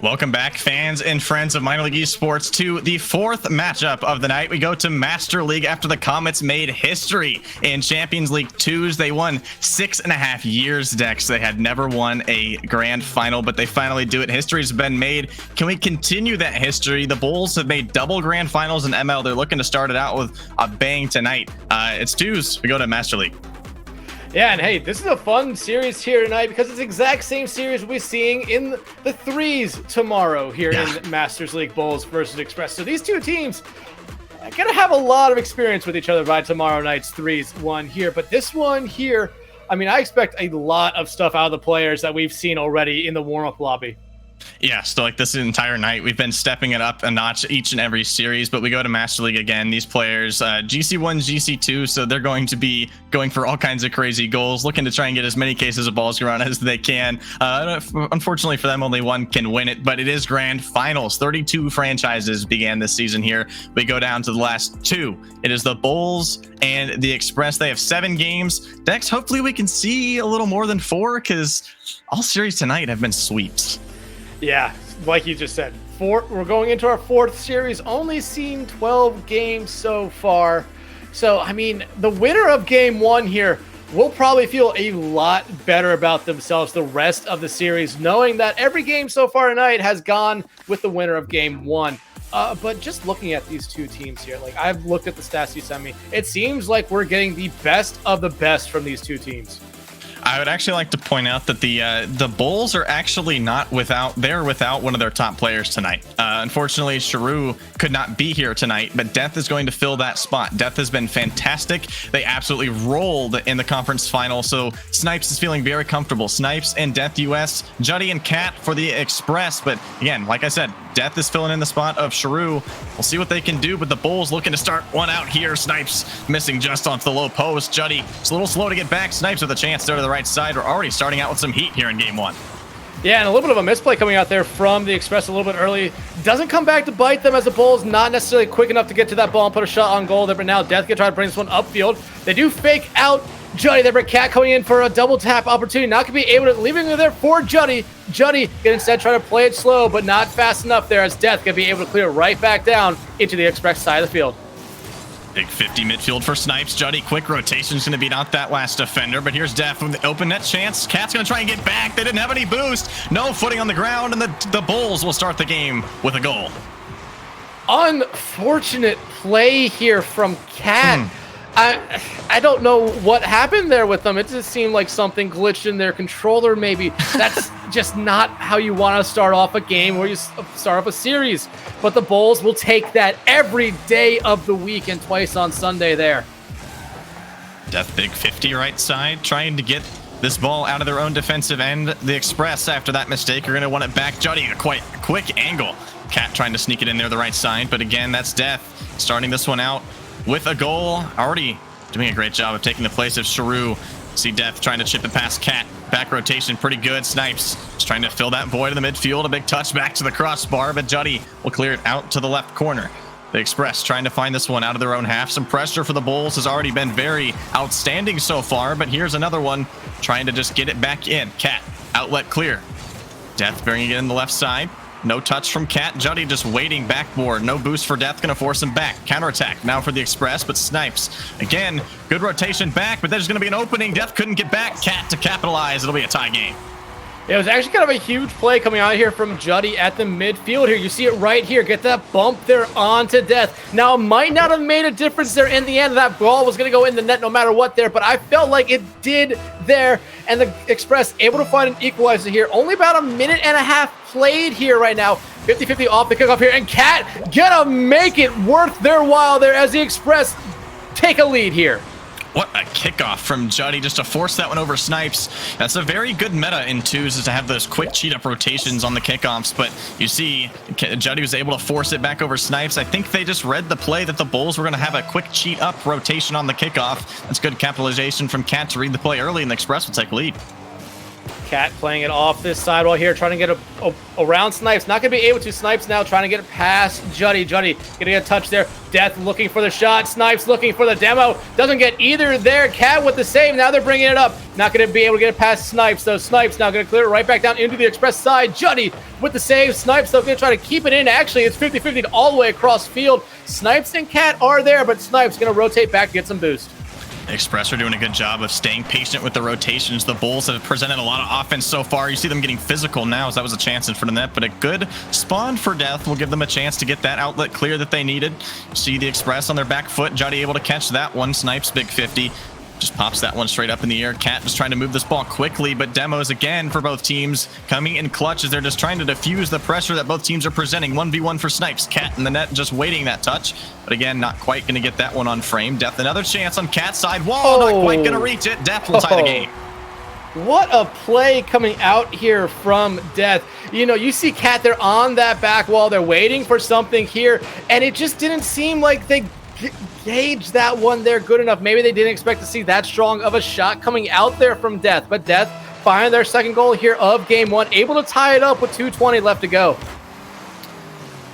Welcome back, fans and friends of minor league esports, to the fourth matchup of the night. We go to Master League after the Comets made history in Champions League 2s. They won 6.5 years, Dex. They had never won a grand final, but they finally do it. History's been made. Can we continue that history? The Bulls have made double grand finals in ML. They're looking to start it out with a bang tonight. It's 2s. We go to Master League. Yeah, and hey, this is a fun series here tonight because it's the exact same series we'll be seeing in the 3s tomorrow here in Masters League, Bulls versus Express. So these two teams are going to have a lot of experience with each other by tomorrow night's 3s one here. But this one here, I mean, I expect a lot of stuff out of the players that we've seen already in the warm-up lobby. Yeah, so like this entire night, we've been stepping it up a notch each and every series, but we go to Master League again. These players, GC1, GC2, so they're going to be going for all kinds of crazy goals, looking to try and get as many cases of balls around as they can. Unfortunately for them, only one can win it, but it is grand finals. 32 franchises began this season here. We go down to the last two. It is the Bulls and the Express. They have 7 games. Dex, hopefully we can see a little more than 4, because all series tonight have been sweeps. Yeah, like you just said, we're going into our 4th series, only seen 12 games so far. So, I mean, the winner of game 1 here will probably feel a lot better about themselves the rest of the series, knowing that every game so far tonight has gone with the winner of game 1. But just looking at these two teams here, like I've looked at the stats you sent me, it seems like we're getting the best of the best from these two teams. I would actually like to point out that the Bulls are actually they're without one of their top players tonight. Unfortunately, Sharu could not be here tonight, but Death is going to fill that spot. Death has been fantastic. They absolutely rolled in the conference final, so Snipes is feeling very comfortable. Snipes and Death US, Juddy and Cat for the Express, but again, like I said, Death is filling in the spot of Sharu. We'll see what they can do, but the Bulls looking to start one out here. Snipes missing just off the low post. Juddy, it's a little slow to get back. Snipes with a chance there to the right side. We're already starting out with some heat here in game 1. Yeah, and a little bit of a misplay coming out there from the Express a little bit early. Doesn't come back to bite them as the Bulls not necessarily quick enough to get to that ball and put a shot on goal there, but now Death can try to bring this one upfield. They do fake out Juddy there, but Cat coming in for a double tap opportunity. Not going to be able to, leaving it there for Juddy. Juddy can instead try to play it slow, but not fast enough there, as Death can be able to clear right back down into the Express side of the field. Big 50 midfield for Snipes. Juddy, quick rotation is going to beat out that last defender, but here's Death with the open net chance. Cat's going to try and get back. They didn't have any boost. No footing on the ground, and the Bulls will start the game with a goal. Unfortunate play here from Cat. I don't know what happened there with them. It just seemed like something glitched in their controller maybe. That's just not how you want to start off a game or you start off a series. But the Bulls will take that every day of the week and twice on Sunday there. Death big 50 right side, trying to get this ball out of their own defensive end. The Express, after that mistake, are going to want it back. Juddy, a quite quick angle. Cat trying to sneak it in there the right side. But again, that's Death starting this one out with a goal. Already doing a great job of taking the place of Sharu. See Death trying to chip it past Cat. Back rotation, pretty good. Snipes just trying to fill that void in the midfield. A big touch back to the crossbar, but Juddy will clear it out to the left corner. The Express trying to find this one out of their own half. Some pressure for the Bulls has already been very outstanding so far, but here's another one trying to just get it back in. Cat, outlet clear. Death bringing it in the left side. No touch from Cat. Juddy just waiting backboard. No boost for Death. Going to force him back. Counterattack now for the Express, but Snipes. Again, good rotation back, but there's going to be an opening. Death couldn't get back. Cat to capitalize. It'll be a tie game. It was actually kind of a huge play coming out here from Juddy at the midfield here. You see it right here. Get that bump there onto Death. Now, it might not have made a difference there in the end. That ball was going to go in the net no matter what there, but I felt like it did there. And the Express able to find an equalizer here. Only about a minute and a half played here right now. 50-50 off the kickoff here. And Cat gonna make it worth their while there as the Express take a lead here. What a kickoff from Juddy just to force that one over Snipes. That's a very good meta in 2s, is to have those quick cheat up rotations on the kickoffs, but you see Juddy was able to force it back over Snipes. I think they just read the play that the Bulls were going to have a quick cheat up rotation on the kickoff. That's good capitalization from Cat to read the play early, and the Express will take lead. Cat playing it off this sidewall here, trying to get around Snipes. Not going to be able to. Snipes now trying to get it past Juddy. Juddy getting a touch there. Death looking for the shot. Snipes looking for the demo. Doesn't get either there. Cat with the save. Now they're bringing it up. Not going to be able to get it past Snipes, though. Snipes now going to clear it right back down into the Express side. Juddy with the save. Snipes, though, going to try to keep it in. Actually, it's 50-50 all the way across field. Snipes and Cat are there, but Snipes going to rotate back, get some boost. Express are doing a good job of staying patient with the rotations. The Bulls have presented a lot of offense so far. You see them getting physical now, as that was a chance in front of the net, but a good spawn for Death will give them a chance to get that outlet clear that they needed. See the Express on their back foot. Juddy able to catch that one. Snipes big 50. Just pops that one straight up in the air. Cat just trying to move this ball quickly, but demos again for both teams coming in clutch as they're just trying to diffuse the pressure that both teams are presenting. 1v1 for Snipes. Cat in the net just waiting that touch, but again, not quite going to get that one on frame. Death another chance on Cat's side. Whoa, not quite going to reach it. Death will tie the game. What a play coming out here from Death. You know, you see Cat, they're on that back wall. They're waiting for something here, and it just didn't seem like they gauge that one there good enough. Maybe they didn't expect to see that strong of a shot coming out there from Death, but Death finding their second goal here of game one, able to tie it up with 2:20 left to go.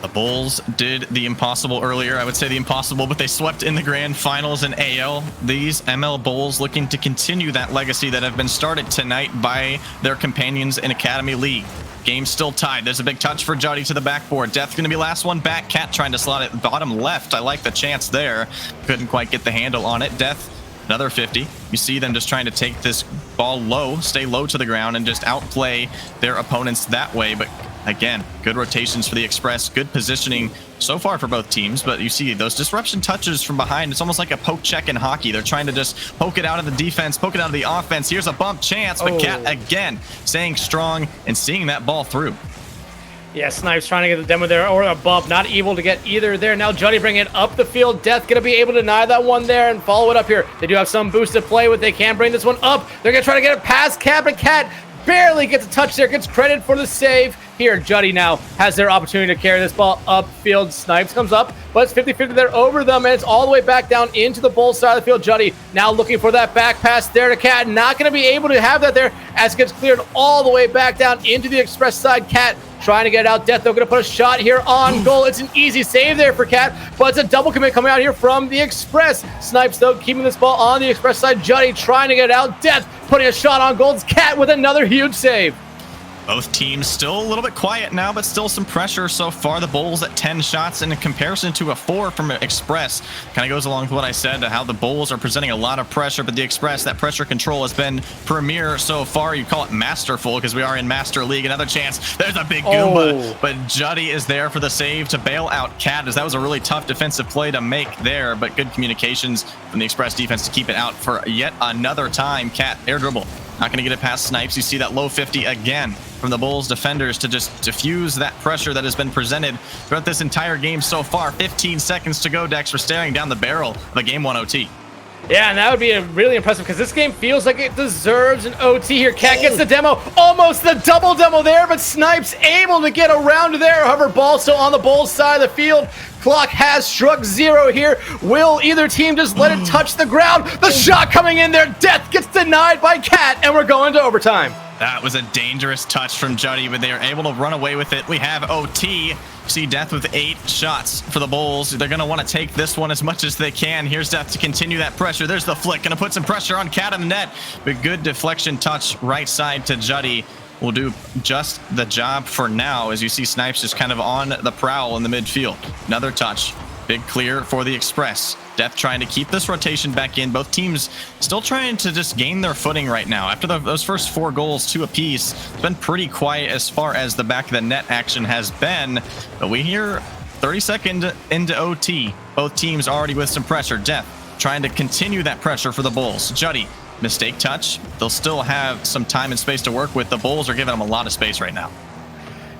The Bulls did the impossible earlier. I would say the impossible, but they swept in the grand finals in AL. These ML Bulls looking to continue that legacy that have been started tonight by their companions in Academy League. Game still tied. There's a big touch for Juddy to the backboard. Death's going to be last one back. Cat trying to slot it bottom left. I like the chance there. Couldn't quite get the handle on it. Death, another 50. You see them just trying to take this ball low, stay low to the ground, and just outplay their opponents that way. But again, good rotations for the Express. Good positioning so far for both teams. But you see those disruption touches from behind. It's almost like a poke check in hockey. They're trying to just poke it out of the defense, poke it out of the offense. Here's a bump chance, but Cat again staying strong and seeing that ball through. Yeah, Snipes trying to get the demo there, or a bump. Not able to get either there. Now Juddy bringing it up the field. Death going to be able to deny that one there and follow it up here. They do have some boost to play with. They can bring this one up. They're going to try to get it past Cat, but Cat barely gets a touch there. Gets credit for the save. Here, Juddy now has their opportunity to carry this ball upfield. Snipes comes up, but it's 50-50 there over them, and it's all the way back down into the Bulls side of the field. Juddy now looking for that back pass there to Cat. Not going to be able to have that there as it gets cleared all the way back down into the Express side. Cat trying to get it out. Death, they're going to put a shot here on goal. It's an easy save there for Cat, but it's a double commit coming out here from the Express. Snipes, though, keeping this ball on the Express side. Juddy trying to get it out. Death putting a shot on goal. It's Cat with another huge save. Both teams still a little bit quiet now, but still some pressure so far. The Bulls at 10 shots in comparison to a 4 from Express. Kind of goes along with what I said, how the Bulls are presenting a lot of pressure, but the Express, that pressure control has been premier so far. You call it masterful because we are in Master League. Another chance. There's a big Goomba, but Juddy is there for the save to bail out Cat, as that was a really tough defensive play to make there, but good communications from the Express defense to keep it out for yet another time. Cat air dribble. Not going to get it past Snipes. You see that low 50 again from the Bulls defenders to just diffuse that pressure that has been presented throughout this entire game so far. 15 seconds to go, Dex. We're staring down the barrel of a Game 1 OT. Yeah, and that would be really impressive because this game feels like it deserves an OT here. Cat gets the demo, almost the double demo there, but Snipes able to get around there. However, ball still on the Bulls side of the field. Clock has struck 0 here. Will either team just let it touch the ground? The shot coming in there. Death gets denied by Cat, and we're going to overtime. That was a dangerous touch from Juddy, but they are able to run away with it. We have OT. See Death with 8 shots for the Bulls. They're going to want to take this one as much as they can. Here's Death to continue that pressure. There's the flick. Going to put some pressure on Cat in the net. But good deflection touch right side to Juddy. Will do just the job for now, as you see Snipes just kind of on the prowl in the midfield. Another touch. Big clear for the Express. Death trying to keep this rotation back in. Both teams still trying to just gain their footing right now. After those first 4 goals, 2 apiece, it's been pretty quiet as far as the back of the net action has been. But we hear 30 seconds into OT. Both teams already with some pressure. Death trying to continue that pressure for the Bulls. Juddy, mistake touch. They'll still have some time and space to work with. The Bulls are giving them a lot of space right now.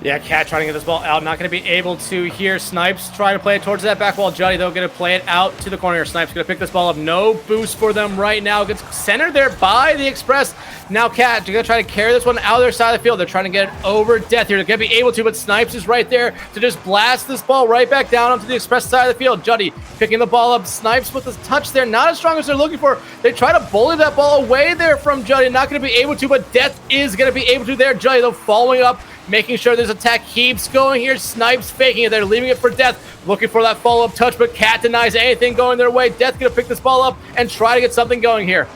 Yeah, Cat trying to get this ball out. Not going to be able to here. Snipes trying to play it towards that back wall. Juddy, though, going to play it out to the corner. Snipes going to pick this ball up. No boost for them right now. Gets centered there by the Express. Now Cat, they're going to try to carry this one out of their side of the field. They're trying to get it over Death here. They're going to be able to, but Snipes is right there to just blast this ball right back down onto the Express side of the field. Juddy picking the ball up. Snipes with the touch there. Not as strong as they're looking for. They try to bully that ball away there from Juddy. Not going to be able to, but Death is going to be able to there. Juddy, though, following up, making sure this attack keeps going here. Snipes faking it. They're leaving it for Death. Looking for that follow-up touch, but Cat denies anything going their way. Death going to pick this ball up and try to get something going here.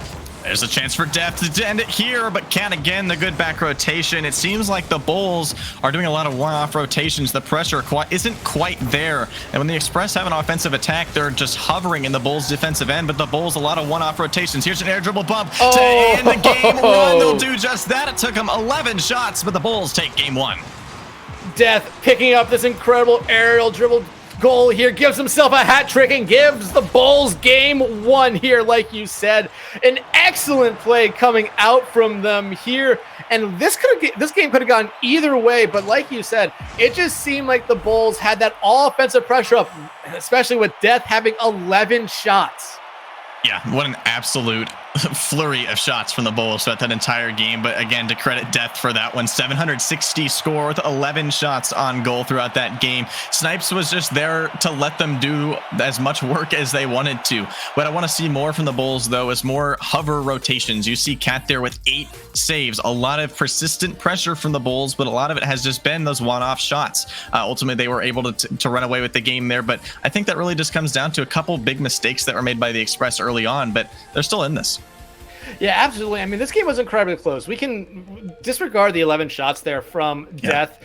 There's a chance for Death to end it here, but Cat again, the good back rotation. It seems like the Bulls are doing a lot of one-off rotations. The pressure isn't quite there. And when the Express have an offensive attack, they're just hovering in the Bulls' defensive end, but the Bulls, a lot of one-off rotations. Here's an air dribble bump to end the game one. They'll do just that. It took them 11 shots, but the Bulls take game one. Death picking up this incredible aerial dribble goal here, gives himself a hat trick and gives the Bulls game one here, like you said. An excellent play coming out from them here, and this game could have gone either way, but like you said, it just seemed like the Bulls had that all offensive pressure up, especially with Death having 11 shots. Yeah, what an absolute flurry of shots from the Bulls throughout that entire game. But again, to credit Death for that one, 760 score with 11 shots on goal throughout that game. Snipes was just there to let them do as much work as they wanted to. What I want to see more from the Bulls, though, is more hover rotations. You see Cat there with 8 saves. A lot of persistent pressure from the Bulls, but a lot of it has just been those one-off shots. Ultimately, they were able to run away with the game there. But I think that really just comes down to a couple big mistakes that were made by the Express early on, but they're still in this. Yeah, absolutely. I mean, this game was incredibly close. We can disregard the 11 shots there from Death.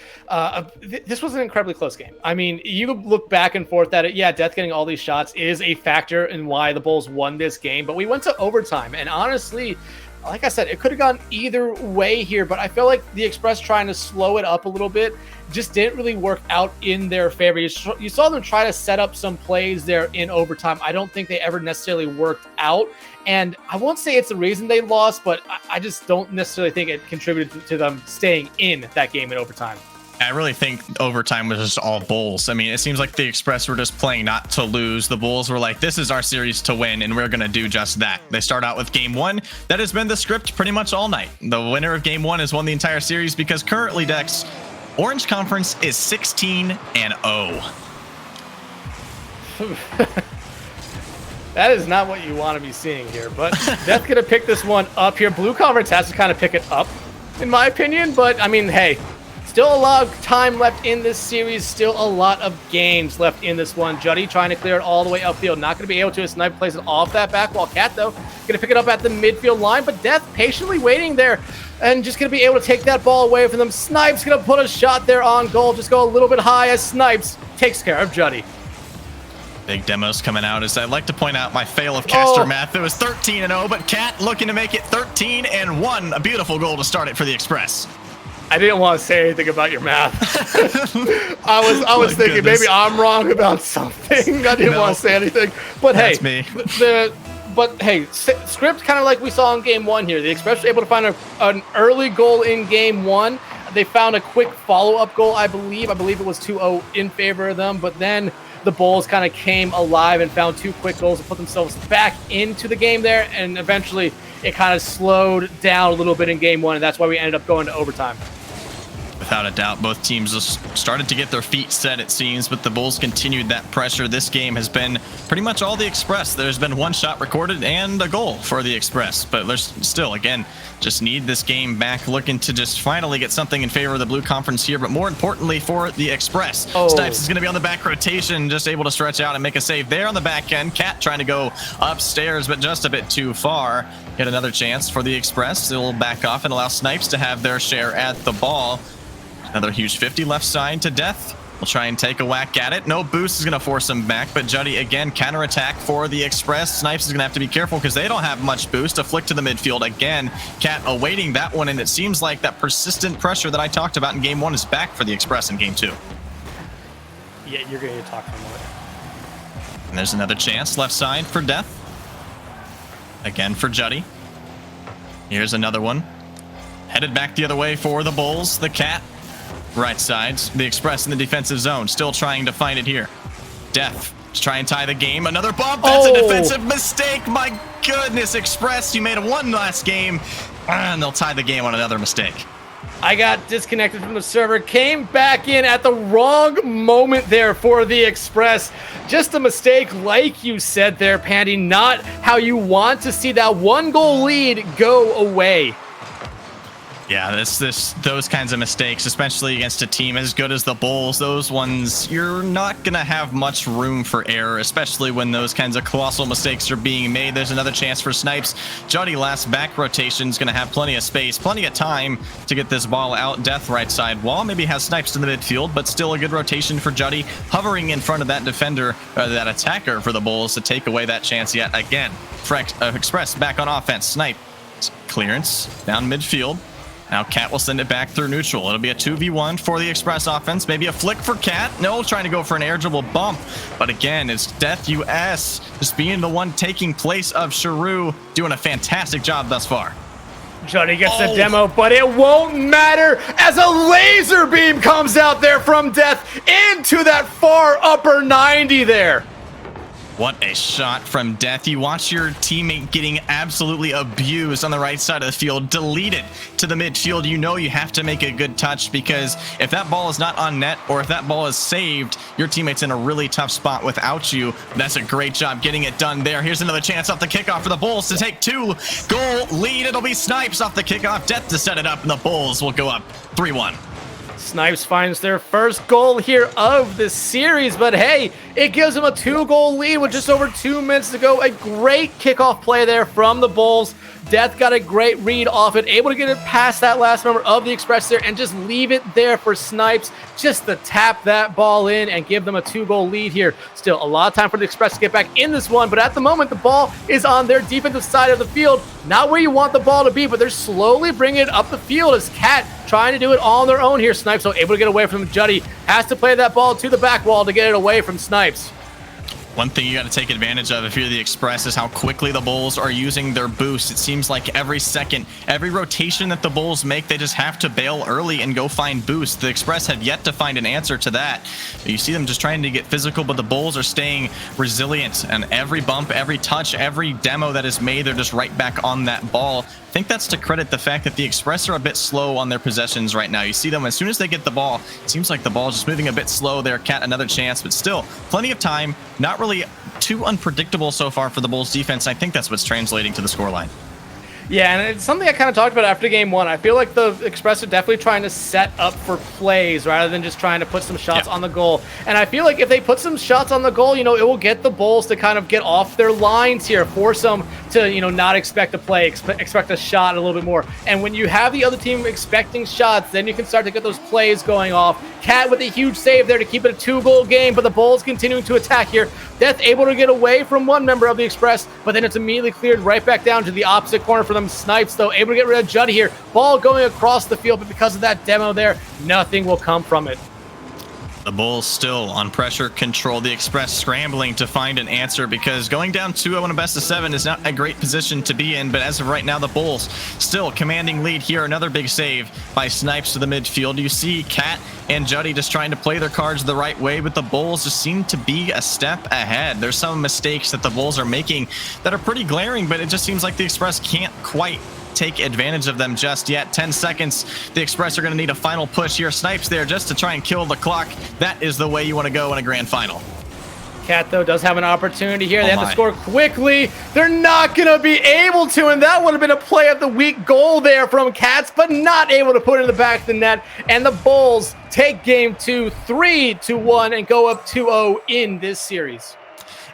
This was an incredibly close game. I mean, you look back and forth at it. Yeah, Death getting all these shots is a factor in why the Bulls won this game. But we went to overtime. And honestly, like I said, it could have gone either way here. But I feel like the Express trying to slow it up a little bit just didn't really work out in their favor. You saw them try to set up some plays there in overtime. I don't think they ever necessarily worked out. And I won't say it's the reason they lost, but I just don't necessarily think it contributed to them staying in that game in overtime. I really think overtime was just all Bulls. I mean, it seems like the Express were just playing not to lose. The Bulls were like, this is our series to win, and we're going to do just that. They start out with game one. That has been the script pretty much all night. The winner of game one has won the entire series because currently, Dex, Orange Conference is 16-0. That is not what you want to be seeing here, but Death going to pick this one up here. Blue Conference has to kind of pick it up, in my opinion, but I mean, hey, still a lot of time left in this series, still a lot of games left in this one. Juddy trying to clear it all the way upfield, not going to be able to. A Snipe plays it off that back wall. Cat, though, going to pick it up at the midfield line, but Death patiently waiting there and just going to be able to take that ball away from them. Snipes going to put a shot there on goal, just go a little bit high as Snipes takes care of Juddy. Big demos coming out. As I'd like to point out my fail of caster math. It was 13-0, but Cat looking to make it 13-1. A beautiful goal to start it for the Express. I didn't want to say anything about your math. I was thinking maybe I'm wrong about something. I didn't want to say anything. But that's hey, me. Script kind of like we saw in game one here. The Express were able to find an early goal in game one. They found a quick follow-up goal, I believe. I believe it was 2-0 in favor of them, but then the Bulls kind of came alive and found 2 quick goals to put themselves back into the game there, and eventually it kind of slowed down a little bit in game one, and that's why we ended up going to overtime. Without a doubt, both teams just started to get their feet set, it seems, but the Bulls continued that pressure. This game has been pretty much all the Express. There's been 1 shot recorded and a goal for the Express, but there's still, again, just need this game back, looking to just finally get something in favor of the Blue Conference here, but more importantly for the Express. Snipes is going to be on the back rotation, just able to stretch out and make a save there on the back end. Cat trying to go upstairs, but just a bit too far. Get another chance for the Express. They'll back off and allow Snipes to have their share at the ball. Another huge 50 left side to Death. We'll try and take a whack at it. No boost is going to force him back, but Juddy again counterattack for the Express. Snipes is going to have to be careful because they don't have much boost. A flick to the midfield again. Cat awaiting that one, and it seems like that persistent pressure that I talked about in game one is back for the Express in game two. Yeah, you're going to talk for a moment. And there's another chance left side for Death. Again for Juddy. Here's another one. Headed back the other way for the Bulls. The Cat right sides. The Express in the defensive zone, still trying to find it here. Death to try and tie the game. Another bump. That's a defensive mistake. My goodness, Express, you made one last game, and they'll tie the game on another mistake. I got disconnected from the server, came back in at the wrong moment there for the Express. Just a mistake, like you said there, Pandy, not how you want to see that 1-goal lead go away. Yeah, those kinds of mistakes, especially against a team as good as the Bulls, those ones, you're not going to have much room for error, especially when those kinds of colossal mistakes are being made. There's another chance for Snipes. Juddy last back rotation is going to have plenty of space, plenty of time to get this ball out. Death right side wall, maybe has Snipes to the midfield, but still a good rotation for Juddy, hovering in front of that defender, that attacker for the Bulls to take away that chance yet again. Express back on offense. Snipe, clearance down midfield. Now Cat will send it back through neutral. It'll be a 2v1 for the Express offense. Maybe a flick for Cat. No, trying to go for an air dribble bump. But again, it's Death US just being the one taking place of Sharu, doing a fantastic job thus far. Juddy gets the demo, but it won't matter as a laser beam comes out there from Death into that far upper 90 there. What a shot from Death. You watch your teammate getting absolutely abused on the right side of the field, deleted to the midfield. You know you have to make a good touch, because if that ball is not on net or if that ball is saved, your teammate's in a really tough spot without you. That's a great job getting it done there. Here's another chance off the kickoff for the Bulls to take 2-goal lead. It'll be Snipes off the kickoff. Death to set it up, and the Bulls will go up 3-1. Snipes finds their first goal here of the series, but hey, it gives them a 2-goal lead with just over 2 minutes to go. A great kickoff play there from the Bulls. Death got a great read off it, able to get it past that last member of the Express there and just leave it there for Snipes just to tap that ball in and give them a 2-goal lead here. Still a lot of time for the Express to get back in this one, but at the moment the ball is on their defensive side of the field. Not where you want the ball to be, but they're slowly bringing it up the field as Cat trying to do it all on their own here. Snipes so able to get away from Juddy. Has to play that ball to the back wall to get it away from Snipes. One thing you got to take advantage of if you're the Express is how quickly the Bulls are using their boost. It seems like every second, every rotation that the Bulls make, they just have to bail early and go find boost. The Express have yet to find an answer to that. You see them just trying to get physical, but the Bulls are staying resilient, and every bump, every touch, every demo that is made, they're just right back on that ball. I think that's to credit the fact that the Express are a bit slow on their possessions right now. You see them as soon as they get the ball, it seems like the ball is just moving a bit slow there. Cat another chance, but still plenty of time. Not really too unpredictable so far for the Bulls defense. I think that's what's translating to the scoreline. Yeah, and it's something I kind of talked about after game one. I feel like the Express are definitely trying to set up for plays rather than just trying to put some shots on the goal. And I feel like if they put some shots on the goal, you know, it will get the Bulls to kind of get off their lines here, force them to, you know, not expect a play, expect a shot a little bit more. And when you have the other team expecting shots, then you can start to get those plays going off. Cat with a huge save there to keep it a 2-goal game, but the Bulls continuing to attack here. Death able to get away from one member of the Express, but then it's immediately cleared right back down to the opposite corner for them. Snipes, though, able to get rid of Juddy here. Ball going across the field, but because of that demo there, nothing will come from it. The Bulls still on pressure control. The Express scrambling to find an answer, because going down 2-0 in a best of 7 is not a great position to be in. But as of right now, the Bulls still commanding lead here. Another big save by Snipes to the midfield. You see Cat and Juddy just trying to play their cards the right way, but the Bulls just seem to be a step ahead. There's some mistakes that the Bulls are making that are pretty glaring, but it just seems like the Express can't quite take advantage of them just yet. 10 seconds. The Express are going to need a final push here. Snipes there just to try and kill the clock. That is the way you want to go in a grand final. Cat, though, does have an opportunity here. They have to score quickly. They're not going to be able to, and that would have been a play of the week goal there from Cats, but not able to put it in the back of the net. And the Bulls take game 2, 3-1, and go up 2-0 in this series.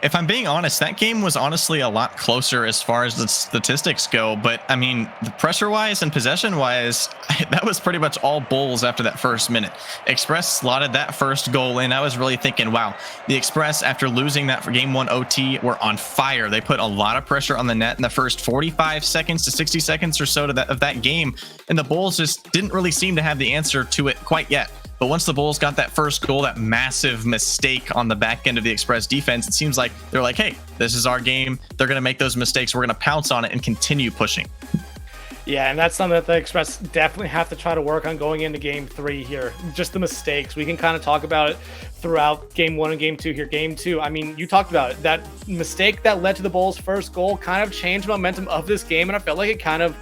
If I'm being honest, that game was honestly a lot closer as far as the statistics go. But I mean, the pressure-wise and possession-wise, that was pretty much all Bulls after that first minute. Express slotted that first goal in. I was really thinking, wow, the Express, after losing that for game 1 OT, were on fire. They put a lot of pressure on the net in the first 45 seconds to 60 seconds or so of that game. And the Bulls just didn't really seem to have the answer to it quite yet. But once the Bulls got that first goal, that massive mistake on the back end of the Express defense, it seems like they're like, hey, this is our game. They're going to make those mistakes. We're going to pounce on it and continue pushing. Yeah, and that's something that the Express definitely have to try to work on going into game 3 here. Just the mistakes. We can kind of talk about it throughout game 1 and game 2 here. Game 2, I mean, you talked about it. That mistake that led to the Bulls' first goal kind of changed the momentum of this game, and I felt like it kind of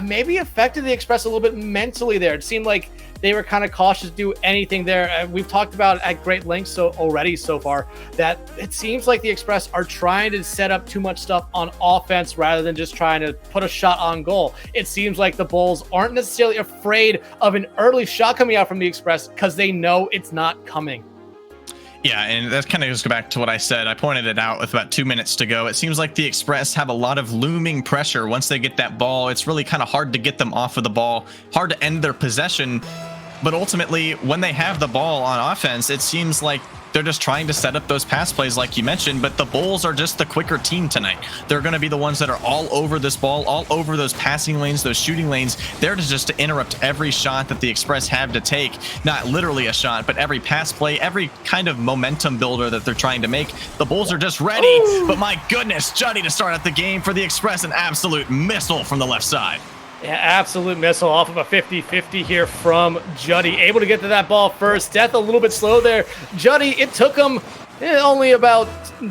maybe affected the Express a little bit mentally there. It seemed like they were kind of cautious to do anything there. We've talked about at great lengths already so far that it seems like the Express are trying to set up too much stuff on offense rather than just trying to put a shot on goal. It seems like the Bulls aren't necessarily afraid of an early shot coming out from the Express because they know it's not coming. Yeah, and that kind of goes back to what I said. I pointed it out with about 2 minutes to go. It seems like the Express have a lot of looming pressure. Once they get that ball, it's really kind of hard to get them off of the ball, hard to end their possession. But ultimately, when they have the ball on offense, it seems like they're just trying to set up those pass plays like you mentioned, but the Bulls are just the quicker team tonight. They're going to be the ones that are all over this ball, all over those passing lanes, those shooting lanes. They're just to interrupt every shot that the Express have to take. Not literally a shot, but every pass play, every kind of momentum builder that they're trying to make. The Bulls are just ready. Ooh. But my goodness, Juddy to start out the game for the Express, an absolute missile from the left side. Yeah, absolute missile off of a 50-50 here from Juddy. Able to get to that ball first. Death a little bit slow there. Juddy, it took him only about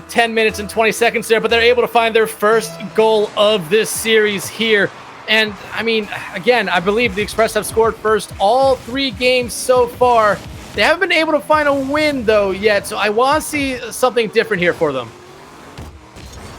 10 minutes and 20 seconds there, but they're able to find their first goal of this series here. And, I mean, again, I believe the Express have scored first all 3 games so far. They haven't been able to find a win, though, yet, so I want to see something different here for them.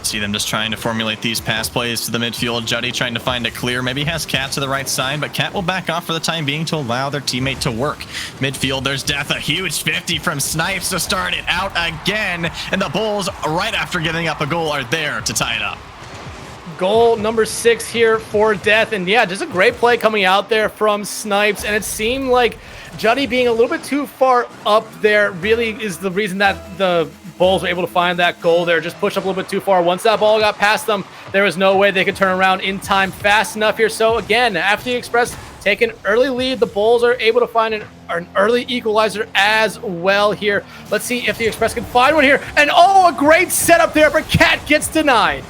See them just trying to formulate these pass plays to the midfield. Juddy trying to find a clear. Maybe has Cat to the right side, but Cat will back off for the time being to allow their teammate to work. Midfield, there's Death. A huge 50 from Snipes to start it out again. And the Bulls, right after giving up a goal, are there to tie it up. Goal number 6 here for Death. And yeah, just a great play coming out there from Snipes. And it seemed like Juddy being a little bit too far up there really is the reason that the Bulls were able to find that goal there. Just push up a little bit too far. Once that ball got past them, there was no way they could turn around in time fast enough here. So again, after the Express take an early lead, the Bulls are able to find an early equalizer as well here. Let's see if the Express can find one here. And oh, a great setup there, but Cat gets denied.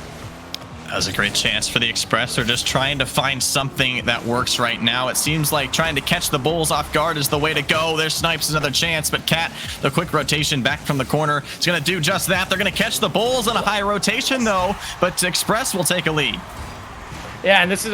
That was a great chance for the Express. They're just trying to find something that works right now. It seems like trying to catch the Bulls off guard is the way to go. There's Snipes, another chance, but Cat, the quick rotation back from the corner, is going to do just that. They're going to catch the Bulls on a high rotation, though, but Express will take a lead. Yeah, and this is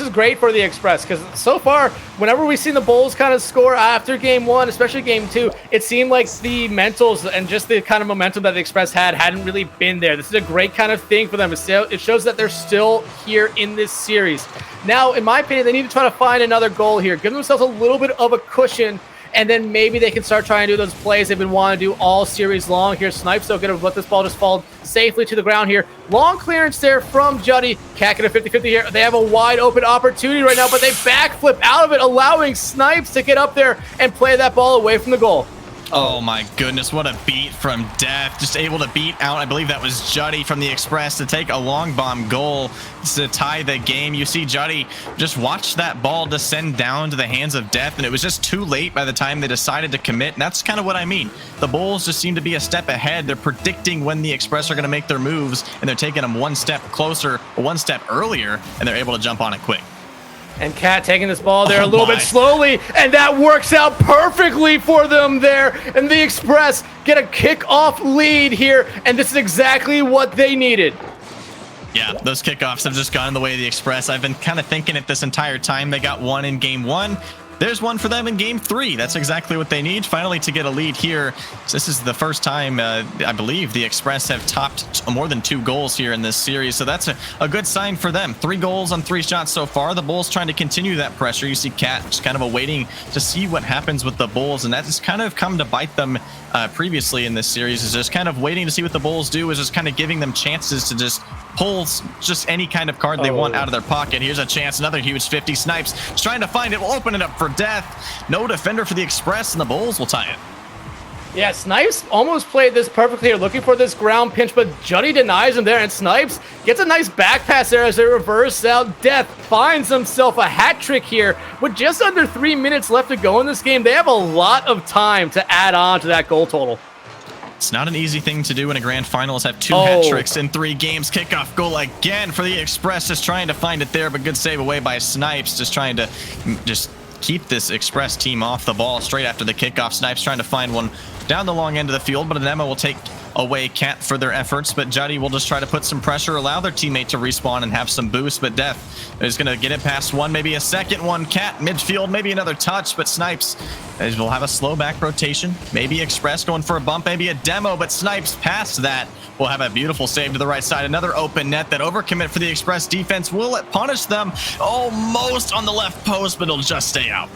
great for the Express because so far, whenever we've seen the Bulls kind of score after game 1, especially game 2, it seemed like the mentals and just the kind of momentum that the Express hadn't really been there. This is a great kind of thing for them. It shows that they're still here in this series. Now, in my opinion, they need to try to find another goal here, give themselves a little bit of a cushion, and then maybe they can start trying to do those plays they've been wanting to do all series long here. Snipes so good to let this ball just fall safely to the ground here. Long clearance there from Juddy. Cat at a 50-50 here. They have a wide open opportunity right now, but they backflip out of it, allowing Snipes to get up there and play that ball away from the goal. Oh my goodness, what a beat from Death. Just able to beat out, I believe that was Juddy from the Express to take a long bomb goal to tie the game. You see Juddy just watch that ball descend down to the hands of Death, and it was just too late by the time they decided to commit. And that's kind of what I mean. The Bulls just seem to be a step ahead. They're predicting when the Express are going to make their moves, and they're taking them one step closer, or one step earlier, and they're able to jump on it quick. And Cat taking this ball there a little bit slowly, and that works out perfectly for them there. And the Express get a kickoff lead here, and this is exactly what they needed. Yeah, those kickoffs have just gone in the way of the Express. I've been kind of thinking it this entire time. They got one in game 1. There's one for them in game 3. That's exactly what they need, finally, to get a lead here. So this is the first time, I believe, the Express have topped more than 2 goals here in this series. So that's a good sign for them. 3 goals on 3 shots so far. The Bulls trying to continue that pressure. You see Cat just kind of waiting to see what happens with the Bulls, and that has kind of come to bite them previously in this series, is just kind of waiting to see what the Bulls do, is just kind of giving them chances to just pull just any kind of card they want out of their pocket. Here's a chance, another huge 50. Snipes is trying to find it, will open it up for Death. No defender for the Express, and the Bulls will tie it. Yeah, Snipes almost played this perfectly here, looking for this ground pinch, but Juddy denies him there, and Snipes gets a nice back pass there as they reverse out. Death finds himself a hat trick here with just under 3 minutes left to go in this game. They have a lot of time to add on to that goal total. It's not an easy thing to do in a grand finals. Have 2 hat tricks in 3 games. Kickoff goal again for the Express. Just trying to find it there, but good save away by Snipes. Just trying to keep this Express team off the ball straight after the kickoff. Snipes trying to find one down the long end of the field, but an Emma will take away Cat for their efforts. But Juddy will just try to put some pressure, allow their teammate to respawn and have some boost. But Death is going to get it past one, maybe a second one. Cat midfield, maybe another touch, but Snipes will have a slow back rotation. Maybe Express going for a bump, maybe a demo, but Snipes past that will have a beautiful save to the right side. Another open net. That overcommit for the Express defense. Will it punish them? Almost on the left post, but it'll just stay out.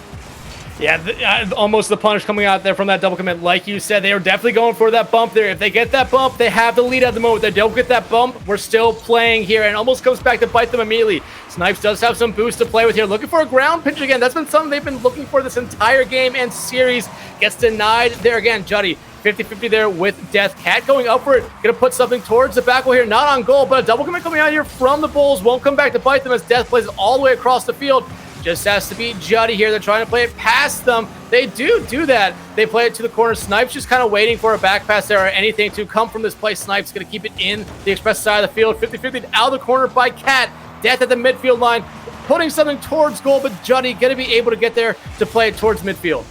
Yeah, almost the punish coming out there from that double commit. Like you said, they are definitely going for that bump there. If they get that bump, they have the lead at the moment. If they don't get that bump, we're still playing here, and almost comes back to bite them immediately. Snipes does have some boost to play with here. Looking for a ground pinch again. That's been something they've been looking for this entire game and series. Gets denied there again. Juddy 50-50 there with Death. Cat going up for it. Going to put something towards the back wall here. Not on goal, but a double commit coming out here from the Bulls. Won't come back to bite them as Death plays it all the way across the field. Just has to beat Juddy here. They're trying to play it past them. They do that. They play it to the corner. Snipes just kind of waiting for a back pass there or anything to come from this play. Snipes going to keep it in the Express side of the field. 50-50 out of the corner by Cat. Death at the midfield line, putting something towards goal, but Juddy going to be able to get there to play it towards midfield.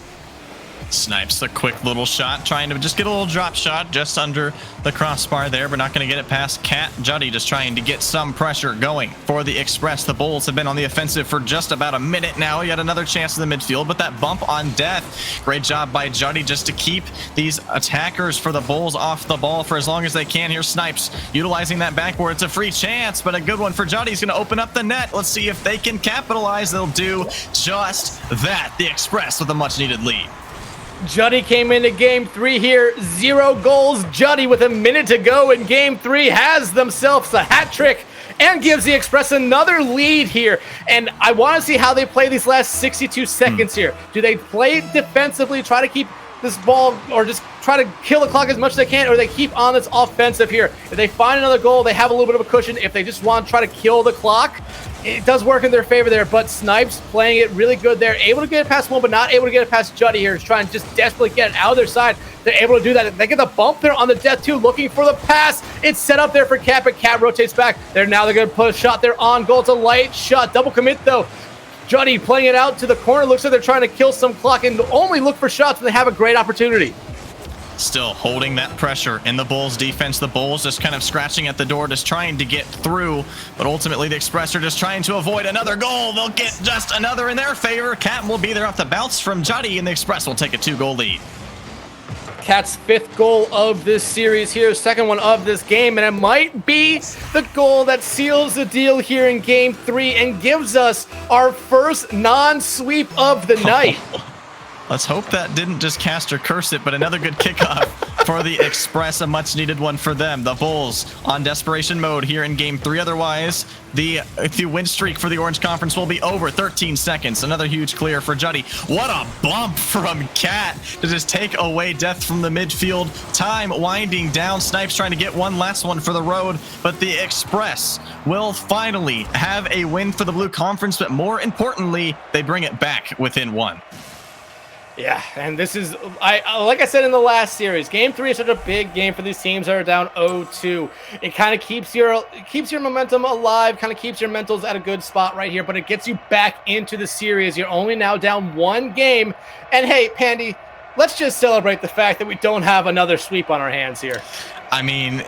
Snipes a quick little shot, trying to just get a little drop shot just under the crossbar there, but not going to get it past Cat. Juddy just trying to get some pressure going for the Express. The Bulls have been on the offensive for just about a minute now. Yet another chance in the midfield, but that bump on Death. Great job by Juddy just to keep these attackers for the Bulls off the ball for as long as they can. Here's Snipes utilizing that backboard. It's a free chance, but a good one for Juddy. He's going to open up the net. Let's see if they can capitalize. They'll do just that. The Express with a much needed lead. Juddy came into game 3 here, 0 goals. Juddy with a minute to go in game 3 has themselves a hat trick and gives the Express another lead here. And I want to see how they play these last 62 seconds here. Do they play defensively, try to keep this ball, or just try to kill the clock as much as they can, or they keep on this offensive here? If they find another goal, they have a little bit of a cushion. If they just want to try to kill the clock, it does work in their favor there. But Snipes playing it really good there, able to get it past one, but not able to get it past Juddy here. He's trying to just desperately get it out of their side. They're able to do that. They get the bump there on the Death too, looking for the pass. It's set up there for Cat, but Cat rotates back. They're going to put a shot there on goal. It's a light shot, double commit though. Juddy playing it out to the corner. Looks like they're trying to kill some clock and only look for shots when they have a great opportunity. Still holding that pressure in the Bulls defense. The Bulls just kind of scratching at the door, just trying to get through. But ultimately, the Express are just trying to avoid another goal. They'll get just another in their favor. Cat will be there off the bounce from Juddy, and the Express will take a 2-goal lead. Cat's 5th goal of this series here, 2nd one of this game, and it might be the goal that seals the deal here in game 3 and gives us our first non-sweep of the night. Let's hope that didn't just cast or curse it, but another good kickoff for the Express, a much needed one for them. The Bulls on desperation mode here in game 3. Otherwise, the win streak for the Orange Conference will be over. 13 seconds. Another huge clear for Juddy. What a bump from Cat to just take away Death from the midfield. Time winding down. Snipes trying to get one last one for the road, but the Express will finally have a win for the Blue Conference, but more importantly, they bring it back within 1. Yeah, and this is, like I said in the last series, game 3 is such a big game for these teams that are down 0-2. It kind of keeps your momentum alive, kind of keeps your mentals at a good spot right here, but it gets you back into the series. You're only now down 1 game. And hey, Pandy, let's just celebrate the fact that we don't have another sweep on our hands here. I mean,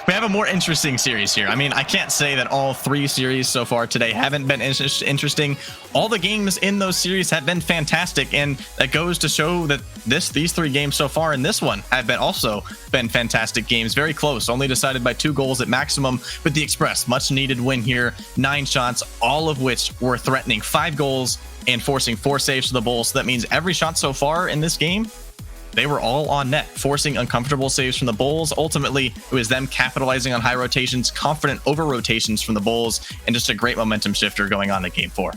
we have a more interesting series here. I mean, I can't say that all 3 series so far today haven't been interesting. All the games in those series have been fantastic, and that goes to show that these 3 games so far and this one have also been fantastic games. Very close, only decided by 2 goals at maximum. But the Express, much needed win here. 9 shots, all of which were threatening. 5 goals and forcing 4 saves to the Bulls. So that means every shot so far in this game, they were all on net, forcing uncomfortable saves from the Bulls. Ultimately, it was them capitalizing on high rotations, confident over rotations from the Bulls, and just a great momentum shifter going on to game 4.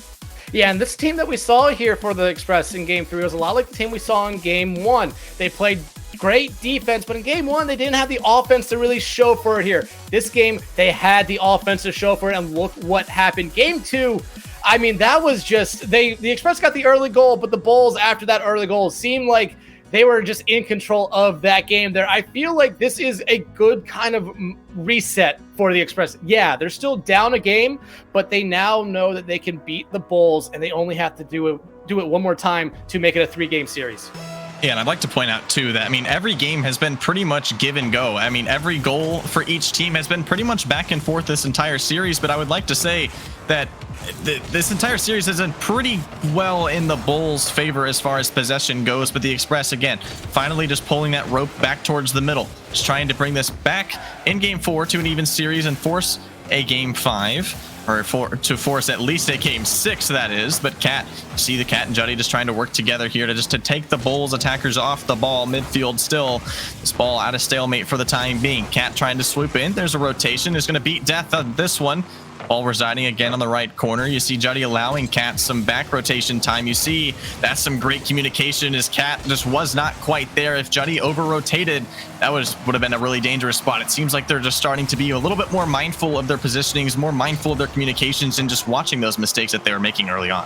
Yeah, and this team that we saw here for the Express in game 3 was a lot like the team we saw in game 1. They played great defense, but in game 1, they didn't have the offense to really show for it here. This game, they had the offense to show for it, and look what happened. Game 2, I mean, that was just, the Express got the early goal, but the Bulls, after that early goal, seemed like they were just in control of that game there. I feel like this is a good kind of reset for the Express. Yeah, they're still down a game, but they now know that they can beat the Bulls, and they only have to do it one more time to make it a 3-game series. Yeah, and I'd like to point out, too, that, I mean, every game has been pretty much give and go. I mean, every goal for each team has been pretty much back and forth this entire series, but I would like to say that this entire series has been pretty well in the Bulls' favor as far as possession goes, but the Express, again, finally just pulling that rope back towards the middle, just trying to bring this back in Game 4 to an even series and force a Game 5. Or to force at least a Game 6, that is. But see the Cat and Juddy just trying to work together here to take the Bulls attackers off the ball. Midfield still. This ball out of stalemate for the time being. Cat trying to swoop in. There's a rotation. Is going to beat Death on this one. Ball residing again on the right corner. You see Juddy allowing Cat some back rotation time. You see that's some great communication as Cat just was not quite there. If Juddy over-rotated, that would have been a really dangerous spot. It seems like they're just starting to be a little bit more mindful of their positionings, more mindful of their communications, and just watching those mistakes that they were making early on.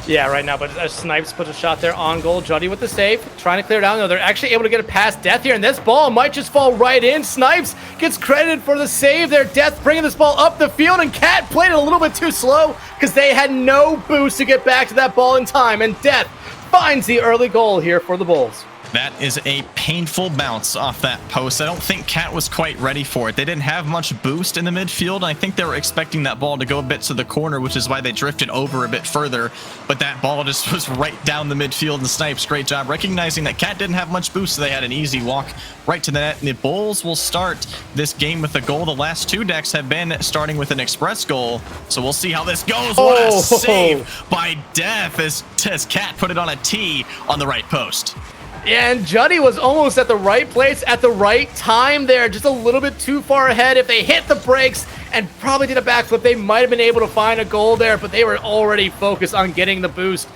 Yeah, right now, but Snipes puts a shot there on goal. Juddy with the save, trying to clear down. No, they're actually able to get it past Death here, and this ball might just fall right in. Snipes gets credited for the save there. Death bringing this ball up the field, and Cat played it a little bit too slow because they had no boost to get back to that ball in time, and Death finds the early goal here for the Bulls. That is a painful bounce off that post. I don't think Cat was quite ready for it. They didn't have much boost in the midfield, and I think they were expecting that ball to go a bit to the corner, which is why they drifted over a bit further. But that ball just was right down the midfield, and Snipes, great job recognizing that Cat didn't have much boost, so they had an easy walk right to the net. And the Bulls will start this game with a goal. The last 2 decks have been starting with an Express goal, so we'll see how this goes. What a save by Death as Cat put it on a tee on the right post. And Juddy was almost at the right place at the right time there, just a little bit too far ahead. If they hit the brakes and probably did a backflip, they might have been able to find a goal there, but they were already focused on getting the boost.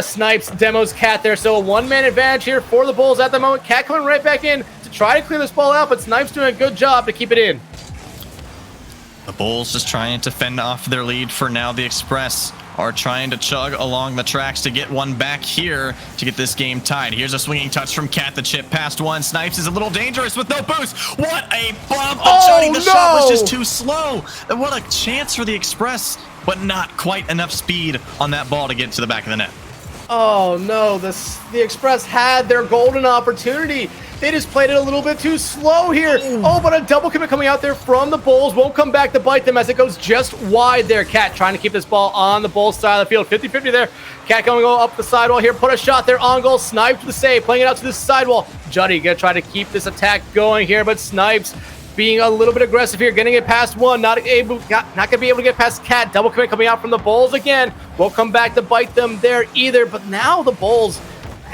Snipes demos Cat there, so a one-man advantage here for the Bulls at the moment. Cat coming right back in to try to clear this ball out, but Snipes doing a good job to keep it in. The Bulls just trying to fend off their lead for now. The Express are trying to chug along the tracks to get one back here to get this game tied. Here's a swinging touch from Cat. The chip past one. Snipes is a little dangerous with no boost. What a bump! The shot was just too slow. And what a chance for the Express, but not quite enough speed on that ball to get to the back of the net. Oh no, the Express had their golden opportunity. They just played it a little bit too slow here. Oh, but a double commit coming out there from the Bulls. Won't come back to bite them as it goes just wide there. Cat trying to keep this ball on the Bulls side of the field. 50-50 there. Cat going up the sidewall here. Put a shot there on goal. Snipes the save. Playing it out to the sidewall. Juddy gonna try to keep this attack going here, but Snipes being a little bit aggressive here, getting it past one. Not gonna be able to get past Cat. Double commit coming out from the Bulls again. Won't come back to bite them there either. But now the Bulls,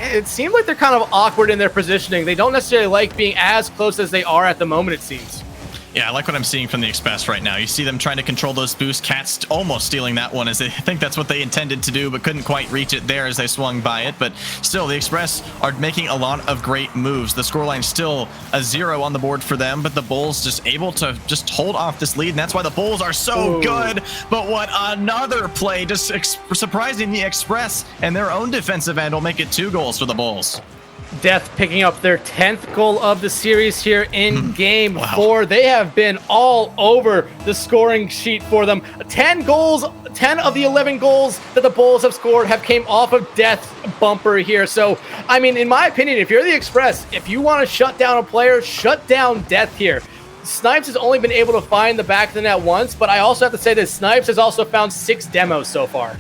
it seems like they're kind of awkward in their positioning. They don't necessarily like being as close as they are at the moment, it seems. Yeah, I like what I'm seeing from the Express right now. You see them trying to control those boosts. Cat's almost stealing that one, as they think that's what they intended to do, but couldn't quite reach it there as they swung by it. But still, the Express are making a lot of great moves. The scoreline still a 0 on the board for them, but the Bulls just able to just hold off this lead, and that's why the Bulls are so good. But what another play, just surprising the Express, and their own defensive end will make it 2 goals for the Bulls. Death picking up their 10th goal of the series here in Game 4. They have been all over the scoring sheet for them. 10 goals, 10 of the 11 goals that the Bulls have scored have came off of Death's bumper here. So, I mean, in my opinion, if you're the Express, if you want to shut down a player, shut down Death here. Snipes has only been able to find the back of the net once, but I also have to say that Snipes has also found 6 demos so far.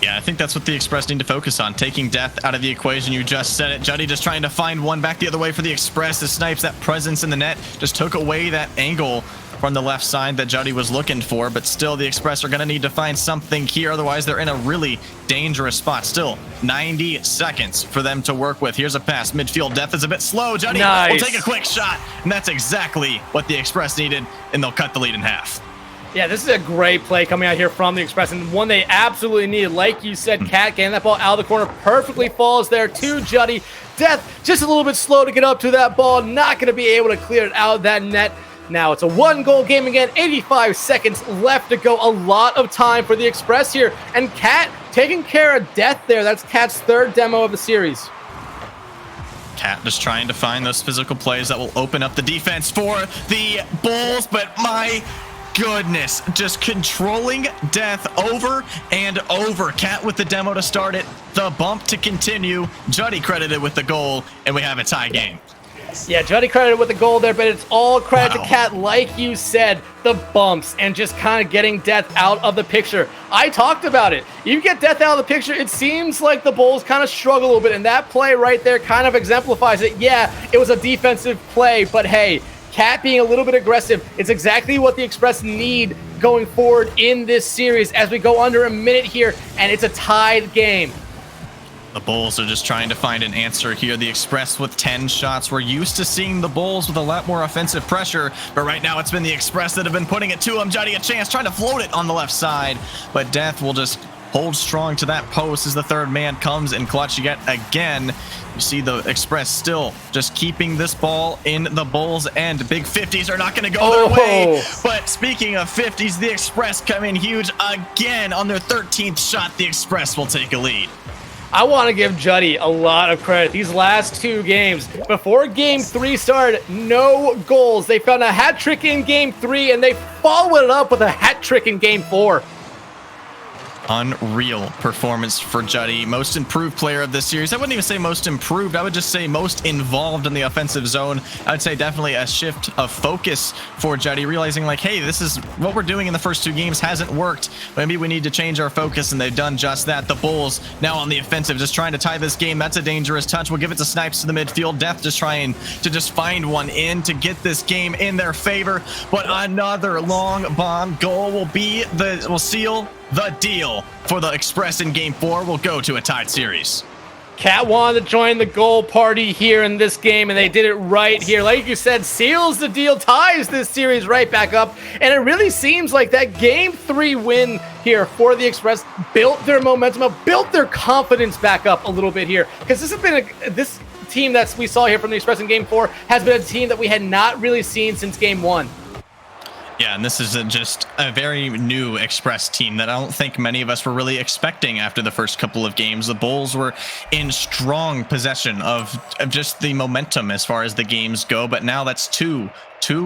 Yeah, I think that's what the Express need to focus on, taking Death out of the equation. You just said it. Juddy just trying to find one back the other way for the Express. The Snipes, that presence in the net, just took away that angle from the left side that Juddy was looking for. But still, the Express are going to need to find something here. Otherwise, they're in a really dangerous spot. Still, 90 seconds for them to work with. Here's a pass. Midfield, Death is a bit slow. Juddy will take a quick shot. And that's exactly what the Express needed. And they'll cut the lead in half. Yeah, this is a great play coming out here from the Express, and one they absolutely needed. Like you said, Cat getting that ball out of the corner perfectly falls there to Juddy. Death just a little bit slow to get up to that ball, not going to be able to clear it out of that net. Now it's a 1-goal game again, 85 seconds left to go. A lot of time for the Express here, and Cat taking care of Death there. That's Cat's 3rd demo of the series. Cat just trying to find those physical plays that will open up the defense for the Bulls, but my goodness, just controlling Death over and over. Cat with the demo to start it, the bump to continue, Juddy credited with the goal, and we have a tie game. Yeah, Juddy credited with the goal there, but it's all credit to Cat, like you said, the bumps and just kind of getting Death out of the picture. I talked about it. You get Death out of the picture, it seems like the Bulls kind of struggle a little bit, and that play right there kind of exemplifies it. Yeah, it was a defensive play, but hey, Cat being a little bit aggressive, it's exactly what the Express need going forward in this series as we go under a minute here, and it's a tied game. The Bulls are just trying to find an answer here. The Express with 10 shots. We're used to seeing the Bulls with a lot more offensive pressure, but right now it's been the Express that have been putting it to him. Juddy a chance, trying to float it on the left side, but Death will just hold strong to that post as the third man comes in clutch yet again. You see the Express still just keeping this ball in the Bulls' end. Big 50s are not going to go their way. But speaking of 50s, the Express come in huge again on their 13th shot. The Express will take a lead. I want to give Juddy a lot of credit. These last two games, before game 3 started, no goals. They found a hat trick in game 3, and they followed it up with a hat trick in game 4. Unreal performance for Juddy. Most improved player of this series. I wouldn't even say most improved. I would just say most involved in the offensive zone. I would say definitely a shift of focus for Juddy, realizing like, hey, this is what we're doing in the first 2 games hasn't worked. Maybe we need to change our focus, and they've done just that. The Bulls now on the offensive, just trying to tie this game. That's a dangerous touch. We'll give it to Snipes to the midfield. Death just trying to just find one in to get this game in their favor. But another long bomb goal will seal the deal for the Express in game 4. Will go to a tied series. Cat wanted to join the goal party here in this game, and they did it right here. Like you said, seals the deal, ties this series right back up, and it really seems like that game 3 win here for the Express built their momentum up, built their confidence back up a little bit here, because this has been this team that we saw here from the Express in game 4 has been a team that we had not really seen since game 1. Yeah, and this is just a very new Express team that I don't think many of us were really expecting after the first couple of games. The Bulls were in strong possession of just the momentum as far as the games go, but now that's two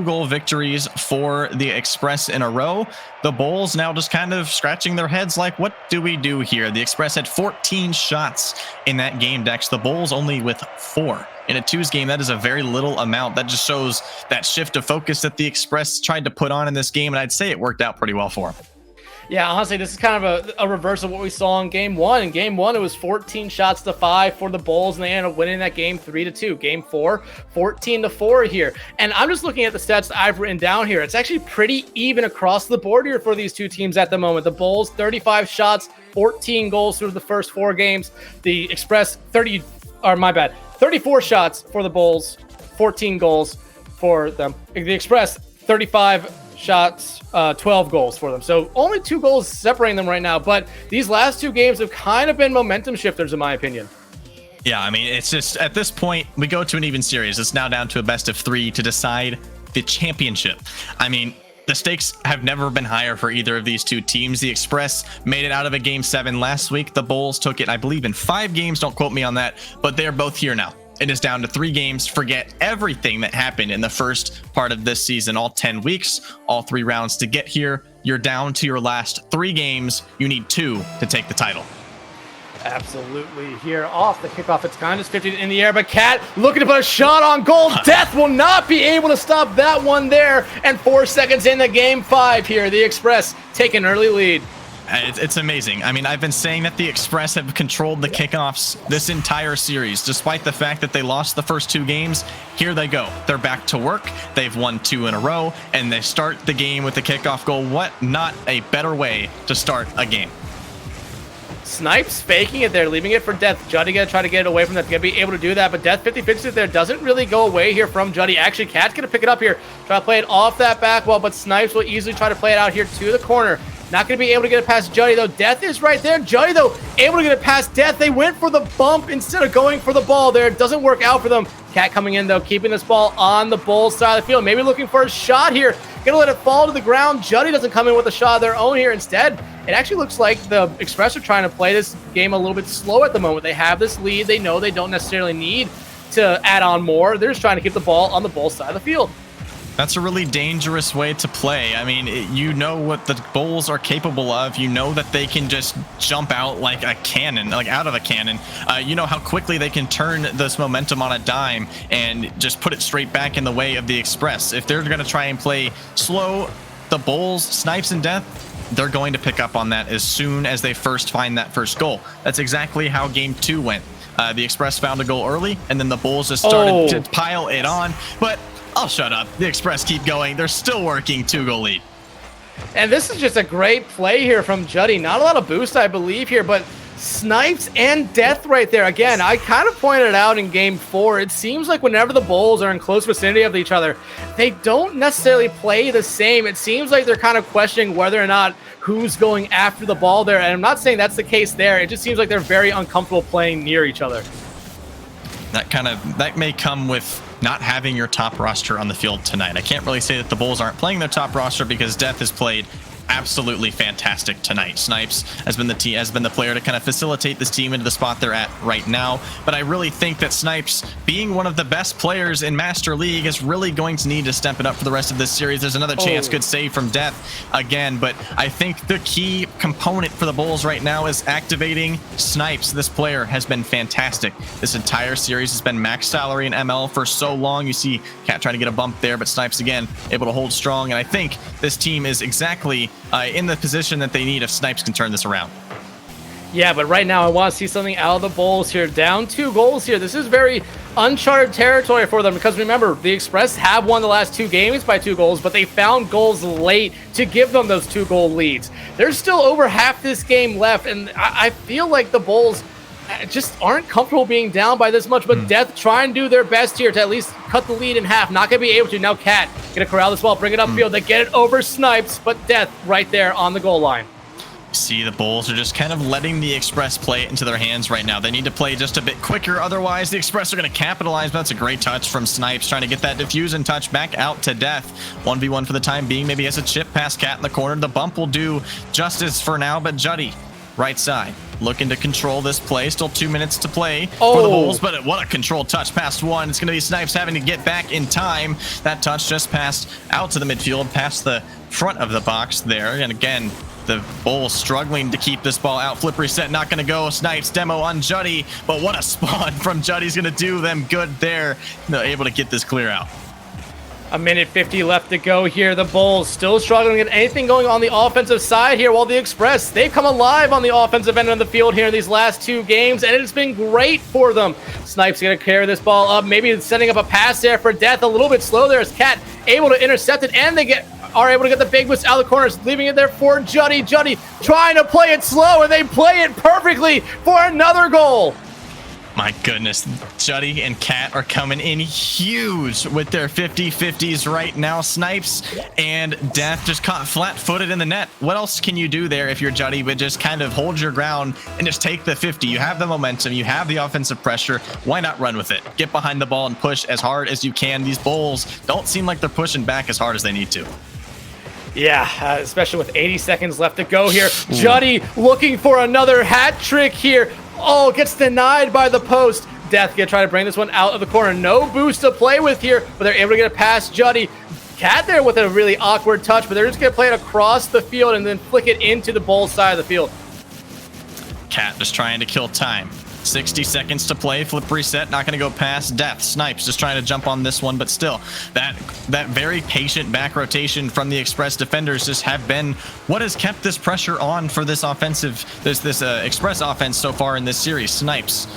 goal victories for the Express in a row. The Bulls now just kind of scratching their heads like, what do we do here? The Express had 14 shots in that game, Dex. The Bulls only with 4. In a 2s game, that is a very little amount. That just shows that shift of focus that the Express tried to put on in this game, and I'd say it worked out pretty well for them. Yeah, honestly, this is kind of a reverse of what we saw in game 1. In game 1, it was 14 shots to 5 for the Bulls, and they ended up winning that game 3-2. Game 4, 14-4 here. And I'm just looking at the stats that I've written down here. It's actually pretty even across the board here for these two teams at the moment. The Bulls, 35 shots, 14 goals through the first 4 games. The Express, 34 shots for the Bulls, 14 goals for them. The Express, 35 shots, 12 goals for them. So only 2 goals separating them right now. But these last 2 games have kind of been momentum shifters, in my opinion. Yeah, I mean, it's just at this point, we go to an even series. It's now down to a best of 3 to decide the championship. I mean, the stakes have never been higher for either of these two teams. The Express made it out of a game 7 last week. The Bulls took it, I believe, in 5 games. Don't quote me on that, but they're both here now. It is down to 3 games. Forget everything that happened in the first part of this season, all 10 weeks, all 3 rounds to get here. You're down to your last 3 games. You need 2 to take the title. Absolutely. Here off the kickoff, it's kind of 50 in the air, but Cat looking to put a shot on goal. Death will not be able to stop that one there. And 4 seconds in the game 5 here, the Express take an early lead. It's amazing. I mean, I've been saying that the Express have controlled the kickoffs this entire series, despite the fact that they lost the first 2 games. Here they go. They're back to work. They've won 2 in a row, and they start the game with the kickoff goal. What not a better way to start a game? Snipes faking it there, leaving it for Death. Juddy gonna try to get it away from that. Gonna be able to do that, but Death 50-50 there doesn't really go away here from Juddy. Actually, Cat's gonna pick it up here, try to play it off that back wall, but Snipes will easily try to play it out here to the corner. Not going to be able to get it past Juddy, though. Death is right there. Juddy, though, able to get it past Death. They went for the bump instead of going for the ball there. It doesn't work out for them. Cat coming in, though, keeping this ball on the Bulls side of the field. Maybe looking for a shot here. Going to let it fall to the ground. Juddy doesn't come in with a shot of their own here. Instead, it actually looks like the Express are trying to play this game a little bit slow at the moment. They have this lead. They know they don't necessarily need to add on more. They're just trying to keep the ball on the Bulls side of the field. That's a really dangerous way to play. I mean, you know what the Bulls are capable of. You know that they can just jump out like a cannon, like out of a cannon. You know how quickly they can turn this momentum on a dime and just put it straight back in the way of the Express. If they're going to try and play slow, the Bulls, Snipes and Death, they're going to pick up on that as soon as they first find that first goal. That's exactly how game 2 went. The Express found a goal early, and then the Bulls just started to pile it on. But I'll shut up. The Express keep going. They're still working 2-goal lead. And this is just a great play here from Juddy. Not a lot of boost, I believe, here, but Snipes and Death right there. Again, I kind of pointed out in game 4, it seems like whenever the Bulls are in close vicinity of each other, they don't necessarily play the same. It seems like they're kind of questioning whether or not who's going after the ball there. And I'm not saying that's the case there. It just seems like they're very uncomfortable playing near each other. That may come with not having your top roster on the field tonight. I can't really say that the Bulls aren't playing their top roster because Death has played absolutely fantastic tonight. Snipes has been the player to kind of facilitate this team into the spot they're at right now. But I really think that Snipes, being one of the best players in Master League, is really going to need to step it up for the rest of this series. There's another chance, good save from Death again, but I think the key component for the Bulls right now is activating Snipes. This player has been fantastic. This entire series has been max salary in ML for so long. You see Cat trying to get a bump there, but Snipes again able to hold strong, and I think this team is exactly in the position that they need if Snipes can turn this around. Yeah, but right now I want to see something out of the Bulls here. Down 2 goals here. This is very uncharted territory for them because remember, the Express have won the last 2 games by 2 goals, but they found goals late to give them those 2-goal leads. There's still over half this game left, and I feel like the Bulls just aren't comfortable being down by this much, but Death try and do their best here to at least cut the lead in half. Not going to be able to. Now Cat gonna corral this ball, bring it upfield. They get it over Snipes, but Death right there on the goal line. See, the Bulls are just kind of letting the Express play it into their hands right now. They need to play just a bit quicker, otherwise the Express are going to capitalize. But that's a great touch from Snipes, trying to get that diffuse and touch back out to Death. 1v1 for the time being. Maybe has a chip past Cat in the corner. The bump will do justice for now, but Juddy, right side, looking to control this play. Still 2 minutes to play for the Bulls, but what a controlled touch past one. It's going to be Snipes having to get back in time. That touch just passed out to the midfield, past the front of the box there. And again, the Bulls struggling to keep this ball out. Flip reset, not going to go. Snipes demo on Juddy, but what a spawn from Juddy's going to do them good there. They're able to get this clear out. A minute 50 left to go here. The Bulls still struggling to get anything going on the offensive side here, while the Express, they've come alive on the offensive end of the field here in these last 2 games, and it's been great for them. Snipes going to carry this ball up, maybe setting up a pass there for Death. A little bit slow there as Cat able to intercept it, and they are able to get the big boost out of the corners, leaving it there for Juddy. Juddy trying to play it slow, and they play it perfectly for another goal. My goodness, Juddy and Cat are coming in huge with their 50-50s right now. Snipes and Death just caught flat-footed in the net. What else can you do there if you're Juddy, but just kind of hold your ground and just take the 50? You have the momentum, you have the offensive pressure. Why not run with it? Get behind the ball and push as hard as you can. These Bulls don't seem like they're pushing back as hard as they need to. Yeah, especially with 80 seconds left to go here. Juddy looking for another hat trick here. Oh, gets denied by the post. Death gonna try to bring this one out of the corner. No boost to play with here, but they're able to get it past Juddy. Cat there with a really awkward touch, but they're just gonna play it across the field and then flick it into the Bulls side of the field. Cat just trying to kill time. 60 seconds to play. Flip reset, not going to go past Death. Snipes just trying to jump on this one, but still, that very patient back rotation from the Express defenders just have been what has kept this pressure on for this offensive, this Express offense so far in this series. Snipes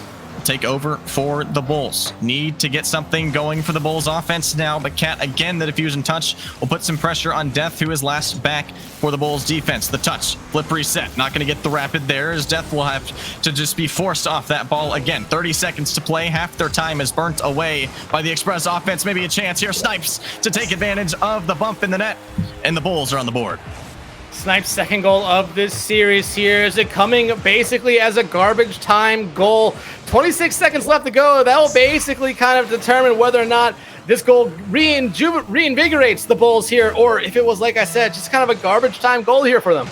take over for the Bulls. Need to get something going for the Bulls offense now, but Cat, again, the diffusion touch will put some pressure on Death, who is last back for the Bulls defense. The touch, flip reset, not going to get the rapid there, as Death will have to just be forced off that ball again. 30 seconds to play. Half their time is burnt away by the Express offense. Maybe a chance here. Snipes to take advantage of the bump in the net, and the Bulls are on the board. Snipes' second goal of this series here. Is it coming basically as a garbage time goal? 26 seconds left to go. That will basically kind of determine whether or not this goal reinvigorates the Bulls here, or if it was, like I said, just kind of a garbage time goal here for them.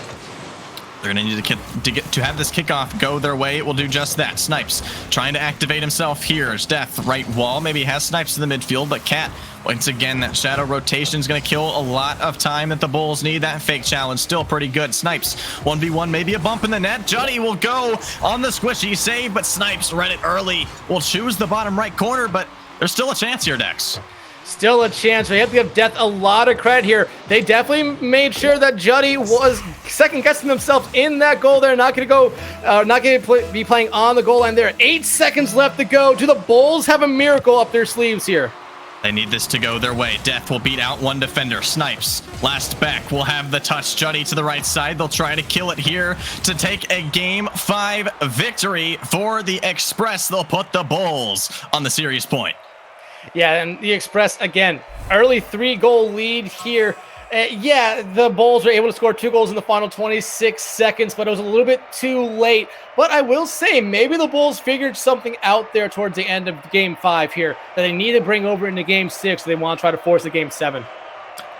They're going to need to have this kickoff go their way. It will do just that. Snipes trying to activate himself here. It's Death, right wall. Maybe he has Snipes in the midfield, but Cat, once again, that shadow rotation is going to kill a lot of time that the Bulls need. That fake challenge still pretty good. Snipes, 1v1, maybe a bump in the net. Juddy will go on the squishy save, but Snipes read it early. Will choose the bottom right corner, but there's still a chance here, Dex. Still a chance. We have to give Death a lot of credit here. They definitely made sure that Juddy was second guessing themselves in that goal there. Not going to be playing on the goal line there. 8 seconds left to go. Do the Bulls have a miracle up their sleeves here? They need this to go their way. Death will beat out one defender. Snipes, last back, will have the touch. Juddy to the right side. They'll try to kill it here to take a Game 5 victory for the Express. They'll put the Bulls on the series point. Yeah, and the Express, again, early 3-goal lead here. Yeah, the Bulls were able to score 2 goals in the final 26 seconds, but it was a little bit too late. But I will say, maybe the Bulls figured something out there towards the end of Game 5 here that they need to bring over into Game 6 if they want to try to force a Game 7.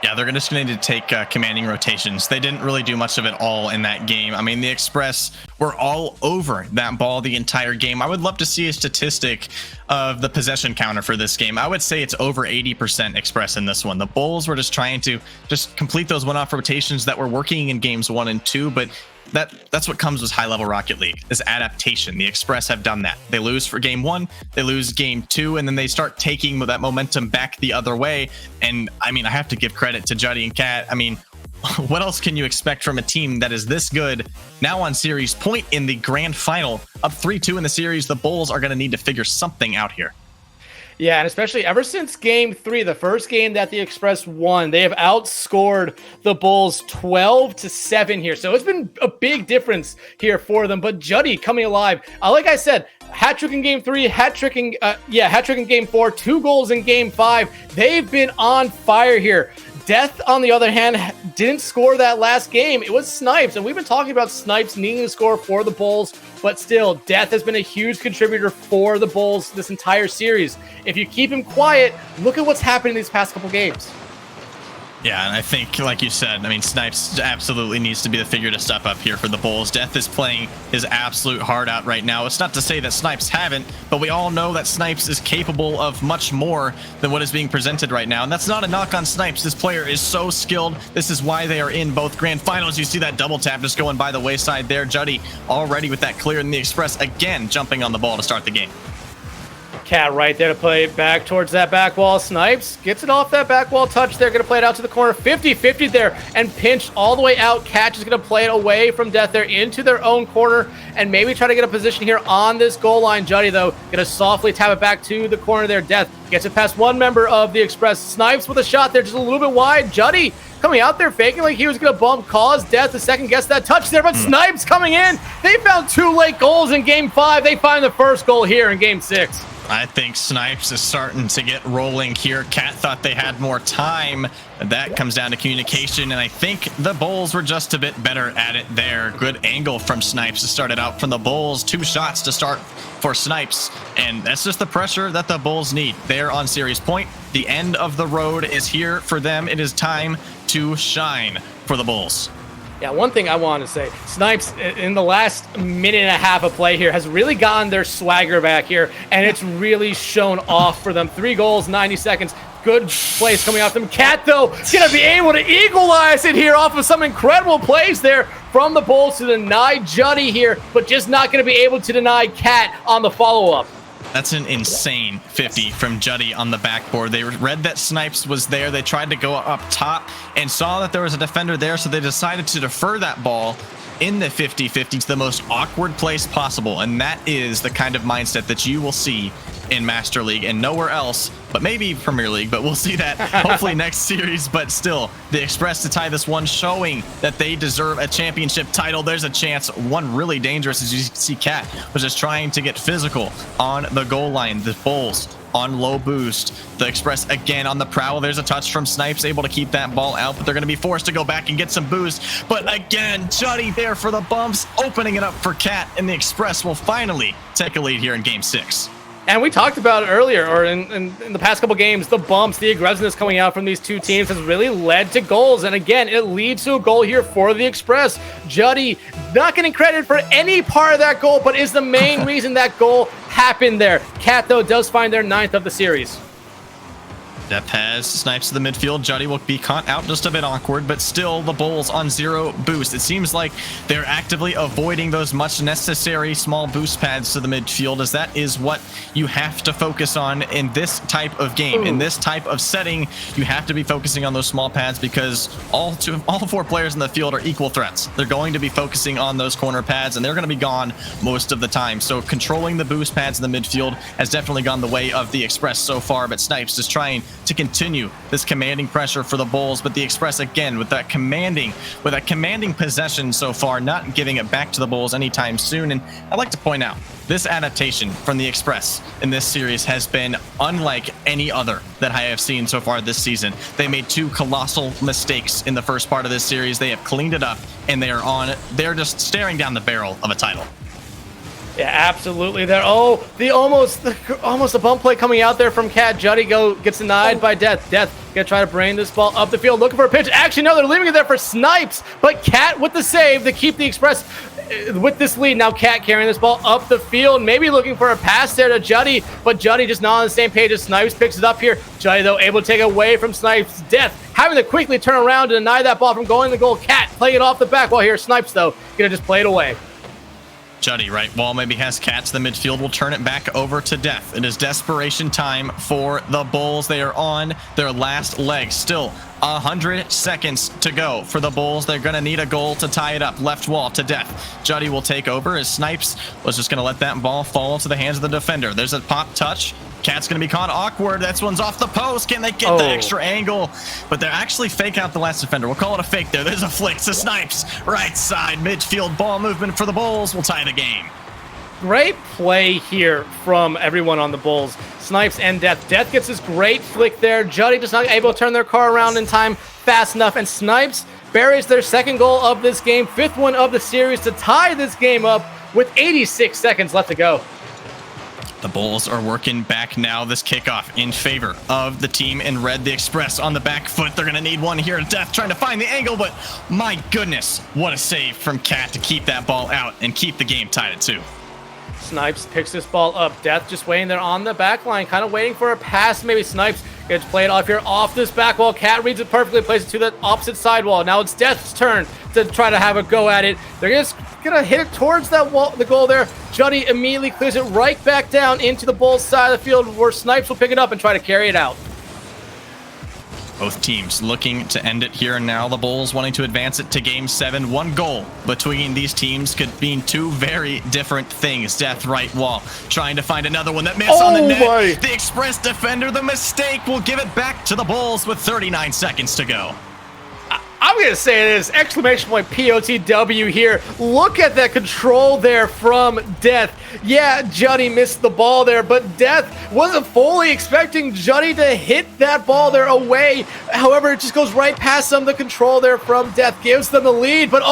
Yeah, they're just going to need to take commanding rotations. They didn't really do much of it all in that game. I mean, the Express were all over that ball the entire game. I would love to see a statistic of the possession counter for this game. I would say it's over 80% Express in this one. The Bulls were just trying to just complete those one-off rotations that were working in games 1 and 2, but that's what comes with high-level Rocket League, is adaptation. The Express have done that. They lose for game 1, they lose game 2, and then they start taking that momentum back the other way. And I mean, I have to give credit to Juddy and Cat. I mean, what else can you expect from a team that is this good now on series point in the grand final? Up 3-2 in the series, the Bulls are going to need to figure something out here. Yeah, and especially ever since Game 3, the first game that the Express won, they have outscored the Bulls 12-7 here. So it's been a big difference here for them. But Juddy coming alive. Like I said, hat trick in Game 3, hat trick in Game 4, 2 goals in Game 5. They've been on fire here. Death, on the other hand, didn't score that last game. It was Snipes, and we've been talking about Snipes needing to score for the Bulls, but still, Death has been a huge contributor for the Bulls this entire series. If you keep him quiet, look at what's happened in these past couple games. Yeah, and I think, like you said, I mean, Snipes absolutely needs to be the figure to step up here for the Bulls. Death is playing his absolute heart out right now. It's not to say that Snipes haven't, but we all know that Snipes is capable of much more than what is being presented right now. And that's not a knock on Snipes. This player is so skilled. This is why they are in both grand finals. You see that double tap just going by the wayside there. Juddy already with that clear in the Express, again jumping on the ball to start the game. Cat right there to play back towards that back wall. Snipes gets it off that back wall touch. They're going to play it out to the corner. 50-50 there and pinched all the way out. Cat is going to play it away from Death there into their own corner and maybe try to get a position here on this goal line. Juddy, though, going to softly tap it back to the corner there. Death gets it past one member of the Express. Snipes with a shot there just a little bit wide. Juddy coming out there faking like he was going to bump, cause Death to second guess that touch there, but Snipes coming in. They found 2 late goals in Game 5. They find the first goal here in Game 6. I think Snipes is starting to get rolling here. Cat thought they had more time. That comes down to communication, and I think the Bulls were just a bit better at it there. Good angle from Snipes to start it out from the Bulls. 2 shots to start for Snipes, and that's just the pressure that the Bulls need. They're on series point. The end of the road is here for them. It is time to shine for the Bulls. Yeah, one thing I want to say, Snipes in the last minute and a half of play here has really gotten their swagger back here, and it's really shown off for them. 3 goals, 90 seconds. Good plays coming off them. Cat, though, going to be able to equalize it here off of some incredible plays there from the Bulls to deny Juddy here, but just not going to be able to deny Cat on the follow-up. That's an insane 50 from Juddy on the backboard. They read that Snipes was there. They tried to go up top and saw that there was a defender there, so they decided to defer that ball in the 50-50 to the most awkward place possible. And that is the kind of mindset that you will see in Master League and nowhere else, but maybe Premier League, but we'll see that hopefully next series. But still, the Express to tie this one, showing that they deserve a championship title. There's a chance. One really dangerous, as you see, Cat was just trying to get physical on the goal line. The Bulls on low boost. The Express again on the prowl. There's a touch from Snipes, able to keep that ball out, but they're going to be forced to go back and get some boost. But again, Juddy there for the bumps, opening it up for Cat, and the Express will finally take a lead here in Game 6. And we talked about it earlier, or in the past couple games, the bumps, the aggressiveness coming out from these two teams has really led to goals. And again, it leads to a goal here for the Express. Juddy not getting credit for any part of that goal, but is the main reason that goal happened there. Cat, though, does find their 9th of the series. Death has snipes to the midfield. Juddy will be caught out just a bit awkward, but still the Bulls on 0 boost. It seems like they're actively avoiding those much necessary small boost pads to the midfield, as that is what you have to focus on in this type of game. In this type of setting, you have to be focusing on those small pads because all 4 players in the field are equal threats. They're going to be focusing on those corner pads, and they're going to be gone most of the time. So controlling the boost pads in the midfield has definitely gone the way of the Express so far, but Snipes is trying to continue this commanding pressure for the Bulls, but the Express again with that commanding possession so far, not giving it back to the Bulls anytime soon. And I'd like to point out this adaptation from the Express in this series has been unlike any other that I have seen so far this season. They made 2 colossal mistakes in the first part of this series. They have cleaned it up, and they're just staring down the barrel of a title. Yeah, absolutely. There. Oh, almost a bump play coming out there from Cat. Juddy gets denied by Death. Death gonna try to brain this ball up the field, looking for a pitch. Actually, no, they're leaving it there for Snipes, but Cat with the save to keep the Express with this lead. Now Cat carrying this ball up the field, maybe looking for a pass there to Juddy, but Juddy just not on the same page as Snipes. Picks it up here. Juddy, though, able to take it away from Snipes. Death having to quickly turn around to deny that ball from going to the goal. Cat playing it off the back wall here. Snipes, though, gonna just play it away. Juddy, right wall, maybe has Cats. The midfield will turn it back over to Death. It is desperation time for the Bulls. They are on their last leg. Still 100 seconds to go for the Bulls. They're going to need a goal to tie it up. Left wall to Death. Juddy will take over as Snipes was just going to let that ball fall into the hands of the defender. There's a pop touch. Cat's going to be caught awkward. That one's off the post. Can they get the extra angle? But they're actually fake out the last defender. We'll call it a fake there. There's a flick to Snipes. Right side midfield ball movement for the Bulls. We'll tie the game. Great play here from everyone on the Bulls. Snipes and Death. Death gets this great flick there. Juddy just not able to turn their car around in time fast enough. And Snipes buries their 2nd goal of this game, 5th one of the series to tie this game up with 86 seconds left to go. The Bulls are working back now. This kickoff in favor of the team in red. The Express on the back foot. They're going to need one here. Death trying to find the angle, but my goodness, what a save from Cat to keep that ball out and keep the game tied at 2. Snipes picks this ball up. Death just waiting there on the back line, kind of waiting for a pass. Maybe Snipes gets played off here off this back wall. Cat reads it perfectly, plays it to the opposite side wall. Now it's Death's turn to try to have a go at it. They're just gonna hit it towards that wall, the goal there. Juddy immediately clears it right back down into the Bulls side of the field, where Snipes will pick it up and try to carry it out. Both teams looking to end it here and now. The Bulls wanting to advance it to game 7. 1 goal between these teams could mean 2 very different things. Death right wall trying to find another one that missed on the net. The Express defender, the mistake, will give it back to the Bulls with 39 seconds to go. I'm going to say it is exclamation point POTW here. Look at that control there from Death. Yeah, Juddy missed the ball there, but Death wasn't fully expecting Juddy to hit that ball there away. However, it just goes right past them. The control there from Death gives them the lead, but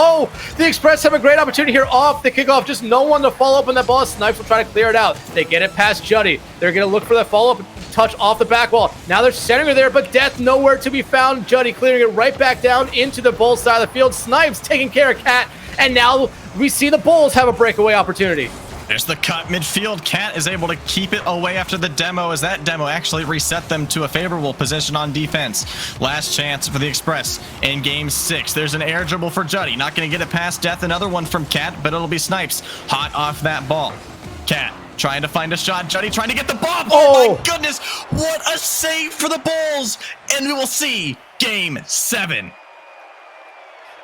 the Express have a great opportunity here off the kickoff. Just no one to follow up on that ball. Snipes will try to clear it out. They get it past Juddy. They're going to look for that follow-up touch off the back wall. Now they're centering it there, but Death nowhere to be found. Juddy clearing it right back down into the Bulls side of the field. Snipes taking care of Cat, and now we see the Bulls have a breakaway opportunity. There's the cut midfield. Cat is able to keep it away after the demo, as that demo actually reset them to a favorable position on defense. Last chance for the Express in game 6. There's an air dribble for Juddy. Not going to get it past Death. Another one from Cat, but it'll be Snipes hot off that ball. Cat trying to find a shot. Juddy trying to get the ball. Oh my goodness. What a save for the Bulls. And we will see game 7.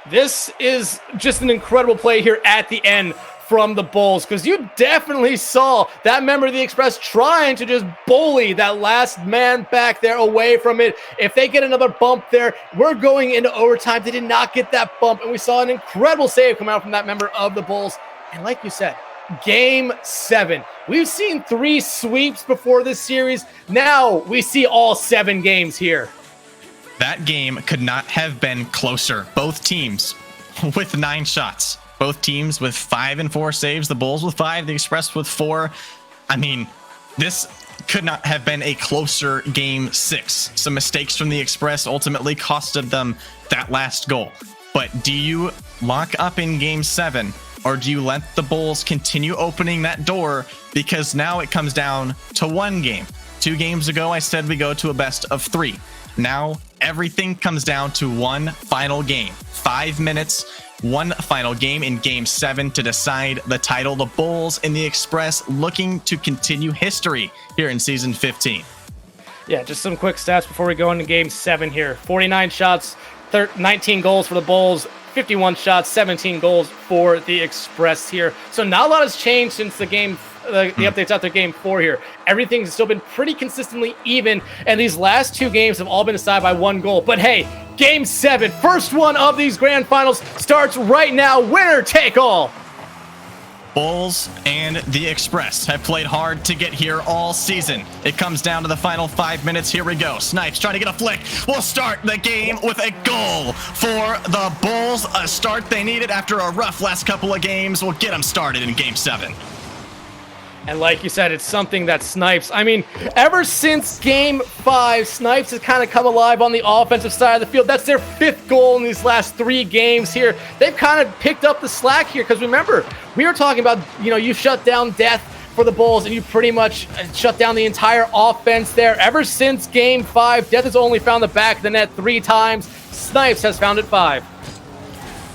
This is just an incredible play here at the end from the Bulls, because you definitely saw that member of the Express trying to just bully that last man back there away from it. If they get another bump there, we're going into overtime. They did not get that bump, and we saw an incredible save come out from that member of the Bulls. And like you said, game 7. We've seen 3 sweeps before this series. Now we see all 7 games here. That game could not have been closer. Both teams with 9 shots. Both teams with 5 and 4 saves. The Bulls with 5, the Express with 4. I mean, this could not have been a closer game 6. Some mistakes from the Express ultimately costed them that last goal. But do you lock up in game 7, or do you let the Bulls continue opening that door? Because now it comes down to one game. 2 games ago, I said we go to a best of 3. Now everything comes down to one final game. 5 minutes, one final game in game 7 to decide the title. The Bulls and the Express looking to continue history here in season 15. Yeah, just some quick stats before we go into game 7 here. 49 shots, 19 goals for the Bulls, 51 shots, 17 goals for the Express here. So not a lot has changed since the game, the updates after game 4 here. Everything's still been pretty consistently even, and these last 2 games have all been decided by 1 goal. But hey, game 7, first one of these grand finals starts right now. Winner take all. Bulls and the Express have played hard to get here all season. It comes down to the final 5 minutes. Here we go. Snipes trying to get a flick. We'll start the game with a goal for the Bulls. A start they needed after a rough last couple of games. We'll get them started in game 7. And like you said, it's something that Snipes, I mean, ever since game 5, Snipes has kind of come alive on the offensive side of the field. That's their 5th goal in these last 3 games here. They've kind of picked up the slack here, because remember, we were talking about, you shut down Death for the Bulls, and you pretty much shut down the entire offense there. Ever since game 5, Death has only found the back of the net 3 times. Snipes has found it 5.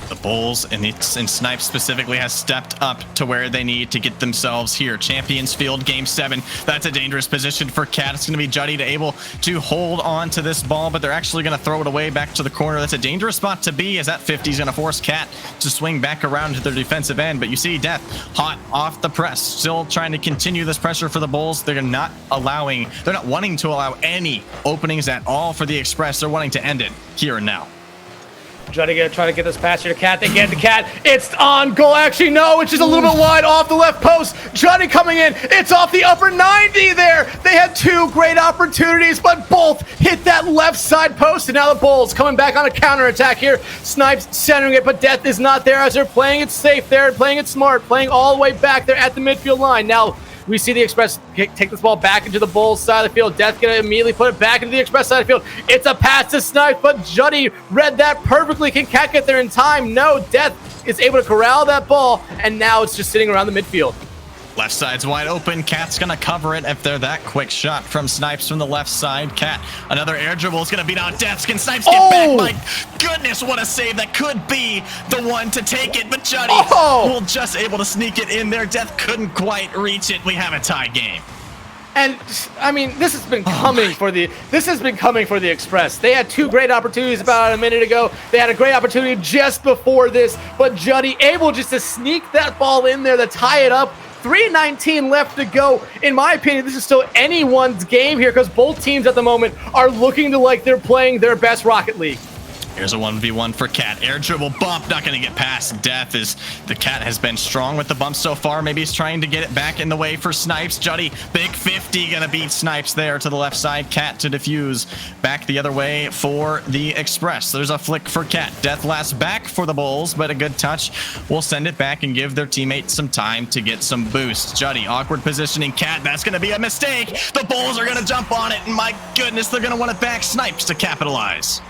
The Bulls and Snipes specifically has stepped up to where they need to get themselves here. Champions Field, game 7. That's a dangerous position for Cat. It's going to be Juddy to able to hold on to this ball, but they're actually going to throw it away back to the corner. That's a dangerous spot to be, as that 50 is going to force Cat to swing back around to their defensive end. But you see Death hot off the press, still trying to continue this pressure for the Bulls. They're not wanting to allow any openings at all for the Express. They're wanting to end it here and now. Juddy gonna try to get this pass here to Cat. They get the Cat. It's on goal. Actually, no, it's just a little bit wide off the left post. Juddy coming in. It's off the upper 90 there. They had 2 great opportunities, but both hit that left side post. And now the Bulls coming back on a counterattack here. Snipes centering it, but Death is not there, as they're playing it safe there, playing it smart, playing all the way back there at the midfield line. Now, we see the Express take this ball back into the Bulls side of the field. Death gonna immediately put it back into the Express side of the field. It's a pass to Snipes, but Juddy read that perfectly. Can Cat get there in time? No, Death is able to corral that ball, and now it's just sitting around the midfield. Left side's wide open. Cat's going to cover it if they're that quick. Shot from Snipes from the left side. Cat, another air dribble is going to beat out Death. Can Snipes get back? My goodness, what a save. That could be the one to take it, but Juddy will just able to sneak it in there. Death couldn't quite reach it. We have a tie game. And I mean, this has been coming for the Express. They had 2 great opportunities about a minute ago. They had a great opportunity just before this, but Juddy able just to sneak that ball in there to tie it up. 3:19 left to go. In my opinion, this is still anyone's game here, because both teams at the moment are looking to like they're playing their best Rocket League. Here's a 1v1 for Cat. Air dribble bump, not going to get past Death, as the Cat has been strong with the bump so far. Maybe he's trying to get it back in the way for Snipes. Juddy, big 50, going to beat Snipes there to the left side. Cat to defuse back the other way for the Express. There's a flick for Cat. Death last back for the Bulls, but a good touch will send it back and give their teammates some time to get some boost. Juddy, awkward positioning. Cat, that's going to be a mistake. The Bulls are going to jump on it, and my goodness, they're going to want it back. Snipes to capitalize.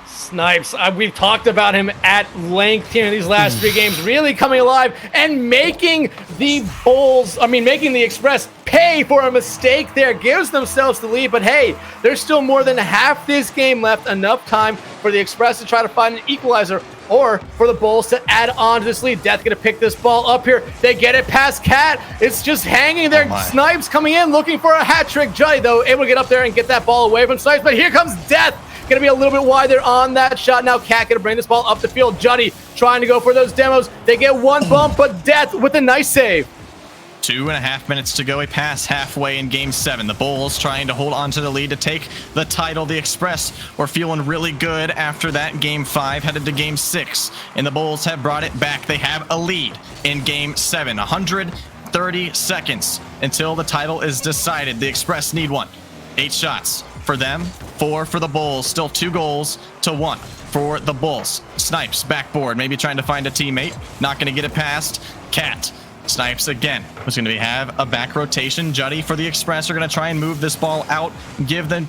Snipes, we've talked about him at length here in these last 3 games, really coming alive and making the Express pay for a mistake there. Gives themselves the lead, but hey, there's still more than half this game left. Enough time for the Express to try to find an equalizer, or for the Bulls to add on to this lead. Death gonna pick this ball up here. They get it past Cat. It's just hanging there. Snipes coming in, looking for a hat trick. Juddy, though, able to get up there and get that ball away from Snipes, but here comes Death. Going to be a little bit wide there on that shot. Now Cat going to bring this ball up the field. Juddy trying to go for those demos. They get 1 bump, but Death with a nice save. 2.5 minutes to go. A pass halfway in game 7. The Bulls trying to hold on to the lead to take the title. The Express were feeling really good after that game 5, headed to game 6. And the Bulls have brought it back. They have a lead in game 7. 130 seconds until the title is decided. The Express need 1. 8 shots for them, 4 for the Bulls. Still 2 goals to 1 for the Bulls. Snipes backboard, maybe trying to find a teammate. Not going to get it past Cat. Snipes again was going to have a back rotation. Juddy for the Express are going to try and move this ball out, give them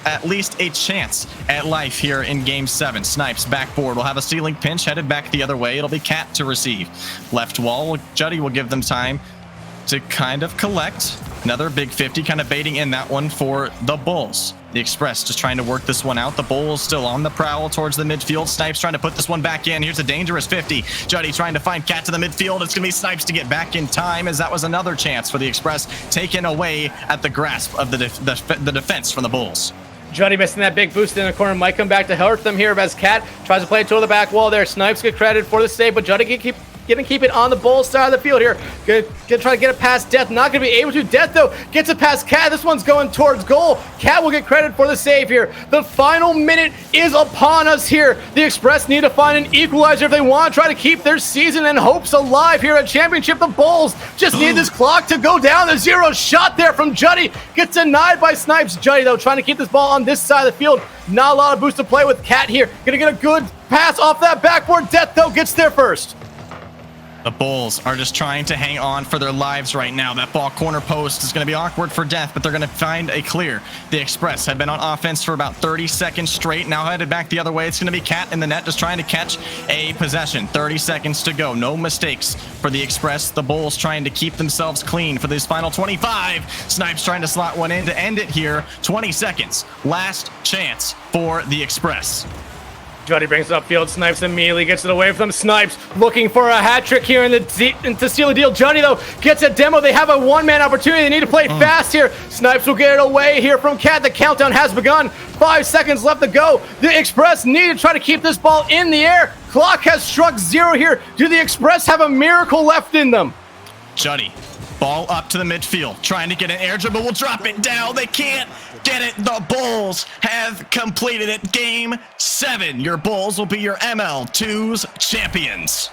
at least a chance at life here in game 7. Snipes backboard will have a ceiling pinch headed back the other way. It'll be Cat to receive. Left wall, Juddy will give them time to kind of collect. Another big 50, kind of baiting in that one for the Bulls. The Express just trying to work this one out. The Bulls still on the prowl towards the midfield. Snipes trying to put this one back in. Here's a dangerous 50. Juddy trying to find Cat to the midfield. It's going to be Snipes to get back in time, as that was another chance for the Express taken away at the grasp of the defense from the Bulls. Juddy missing that big boost in the corner. Might come back to hurt them here as Cat tries to play it toward the back wall there. Snipes get credit for the save, but Juddy can keep it on the Bulls side of the field here. Gonna try to get it past Death. Not gonna be able to. Death, though, gets it past Cat. This one's going towards goal. Cat will get credit for the save here. The final minute is upon us here. The Express need to find an equalizer if they want to try to keep their season and hopes alive here at Championship. The Bulls just need this clock to go down. The 0 shot there from Juddy gets denied by Snipes. Juddy, though, trying to keep this ball on this side of the field. Not a lot of boost to play with. Cat here. Gonna get a good pass off that backboard. Death, though, gets there first. The Bulls are just trying to hang on for their lives right now. That ball corner post is going to be awkward for Death, but they're going to find a clear. The Express have been on offense for about 30 seconds straight. Now headed back the other way. It's going to be Cat in the net just trying to catch a possession. 30 seconds to go. No mistakes for the Express. The Bulls trying to keep themselves clean for these final 25. Snipes trying to slot one in to end it here. 20 seconds. Last chance for the Express. Juddy brings it upfield. Snipes immediately gets it away from Snipes, looking for a hat trick here to seal the deal. Juddy, though, gets a demo. They have a one-man opportunity. They need to play fast here. Snipes will get it away here from Cat. The countdown has begun. 5 seconds left to go. The Express need to try to keep this ball in the air. Clock has struck 0 here. Do the Express have a miracle left in them? Juddy, ball up to the midfield, trying to get an air dribble. Will drop it down. They can't get it. The Bulls have completed it. Game 7. Your Bulls will be your ML2's champions.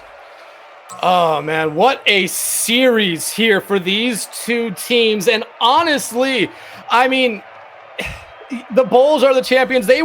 Oh, man, what a series here for these two teams. And honestly, I mean, the Bulls are the champions. They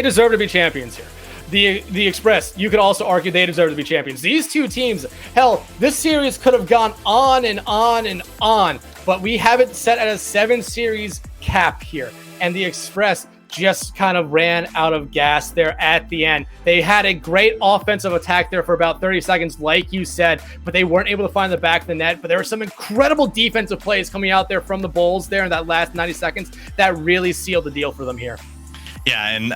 deserve to be champions here. The Express, you could also argue they deserve to be champions. These two teams, hell, this series could have gone on and on and on, but we have it set at a 7-series cap here. And the Express just kind of ran out of gas there at the end. They had a great offensive attack there for about 30 seconds, like you said, but they weren't able to find the back of the net. But there were some incredible defensive plays coming out there from the Bulls there in that last 90 seconds that really sealed the deal for them here. Yeah, and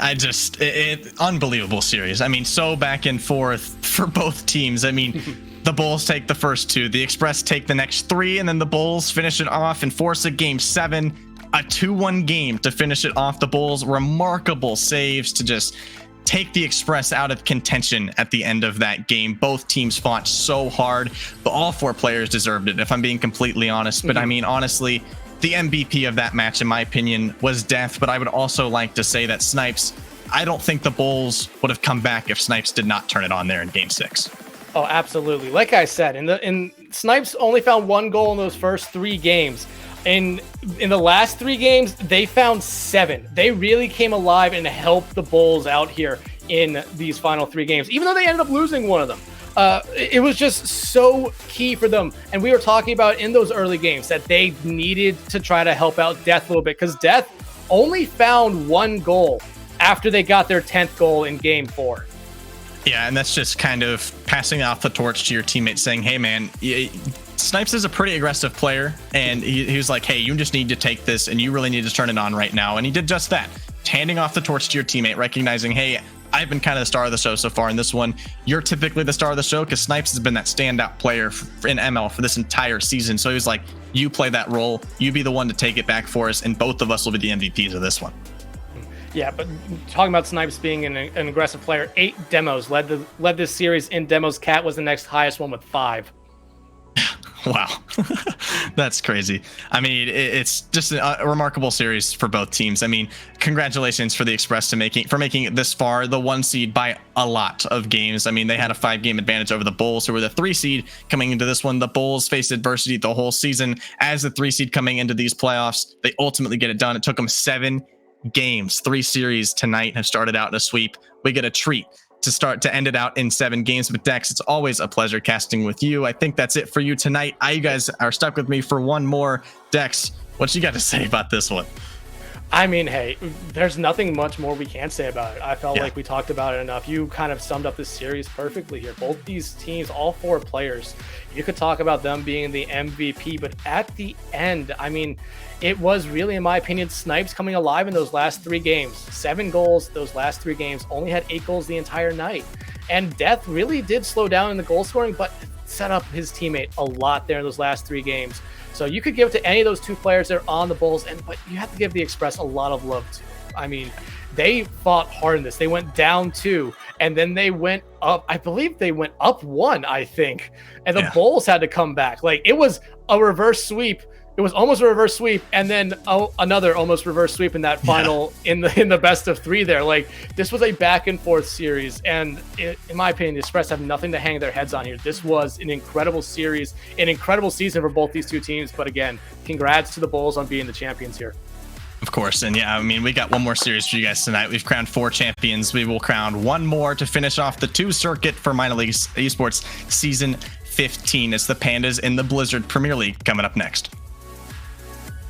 unbelievable series. I mean, so back and forth for both teams. I mean, the Bulls take the first 2, the Express take the next 3, and then the Bulls finish it off and force a game 7, a 2-1 game to finish it off. The Bulls, remarkable saves to just take the Express out of contention at the end of that game. Both teams fought so hard, but all 4 players deserved it, if I'm being completely honest. But I mean, honestly, the MVP of that match, in my opinion, was Death, but I would also like to say that Snipes, I don't think the Bulls would have come back if Snipes did not turn it on there in game 6. Oh, absolutely. Like I said, in Snipes only found 1 goal in those first 3 games. In the last 3 games, they found 7. They really came alive and helped the Bulls out here in these final 3 games, even though they ended up losing one of them. It was just so key for them. And we were talking about in those early games that they needed to try to help out Death a little bit, because Death only found 1 goal after they got their 10th goal in game 4. Yeah, and that's just kind of passing off the torch to your teammates, saying, hey, man, Snipes is a pretty aggressive player. And he was like, hey, you just need to take this and you really need to turn it on right now. And he did just that, handing off the torch to your teammate, recognizing, hey, I've been kind of the star of the show so far in this one. You're typically the star of the show because Snipes has been that standout player in ML for this entire season. So he was like, you play that role. You be the one to take it back for us. And both of us will be the MVPs of this one. Yeah, but talking about Snipes being an aggressive player, 8 demos led this series in demos. Cat was the next highest one with 5. Wow. That's crazy. I mean, it's just a remarkable series for both teams. I mean, congratulations for the Express for making it this far, the 1 seed by a lot of games. I mean, they had a 5-game advantage over the Bulls, who were the 3 seed coming into this one. The Bulls faced adversity the whole season as the 3 seed coming into these playoffs. They ultimately get it done. It took them 7 games. 3 series tonight have started out in a sweep. We get a treat to end it out in 7 games. But Dex, it's always a pleasure casting with you. I think that's it for you tonight. You guys are stuck with me for one more. Dex, what you got to say about this one? I mean, hey, there's nothing much more we can say about it. I felt like we talked about it enough. You kind of summed up this series perfectly here. Both these teams, all 4 players, you could talk about them being the MVP, but at the end, I mean, it was really, in my opinion, Snipes coming alive in those last 3 games. 7 goals those last 3 games, only had 8 goals the entire night. And Death really did slow down in the goal scoring, but set up his teammate a lot there in those last 3 games. So you could give it to any of those 2 players that are on the Bulls, but you have to give the Express a lot of love too. I mean, they fought hard in this. They went down 2, and then they went up. I believe they went up 1, I think. And the Bulls had to come back. Like, it was a reverse sweep. It was almost a reverse sweep, and then another almost reverse sweep in that final in the best of 3 there. Like, this was a back and forth series, and in my opinion, the Express have nothing to hang their heads on here. This was an incredible series, an incredible season for both these 2 teams. But again, congrats to the Bulls on being the champions here. Of course. And yeah, I mean, we got one more series for you guys tonight. We've crowned 4 champions. We will crown 1 more to finish off the 2 circuit for Minor League Esports Season 15. It's the Pandas in the Blizzard Premier League coming up next.